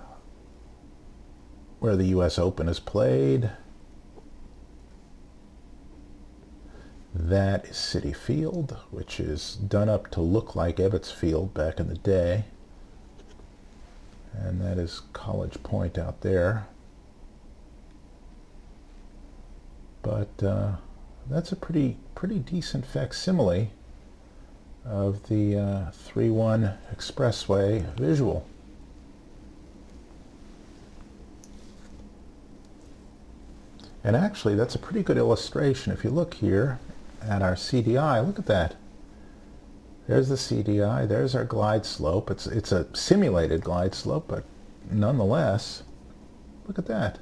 the U.S. Open is played. That is Citi Field, which is done up to look like Ebbets Field back in the day. And that is College Point out there. But that's a pretty decent facsimile of the 3-1 Expressway visual. And actually, that's a pretty good illustration. If you look here at our CDI, look at that. There's the CDI, there's our glide slope. It's a simulated glide slope, but nonetheless, look at that.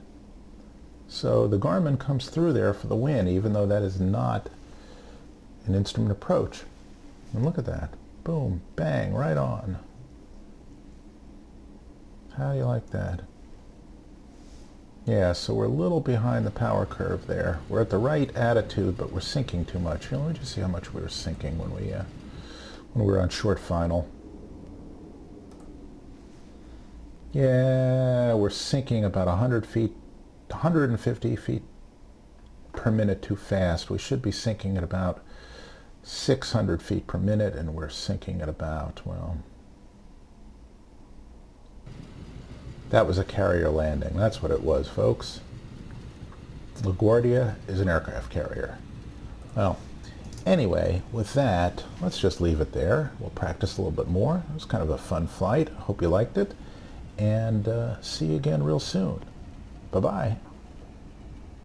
So the Garmin comes through there for the win, even though that is not an instrument approach. And look at that. Boom, bang, right on. How do you like that? Yeah, so we're a little behind the power curve there. We're at the right attitude, but we're sinking too much. Here, let me just see how much we were sinking when we were on short final. Yeah, we're sinking about 100 feet, 150 feet per minute too fast. We should be sinking at about 600 feet per minute, and we're sinking at about, well, that was a carrier landing. That's what it was, folks. LaGuardia is an aircraft carrier. Well, Anyway, with that, let's just leave it there. We'll practice a little bit more. It was kind of a fun flight. Hope you liked it. And see you again real soon. Bye-bye.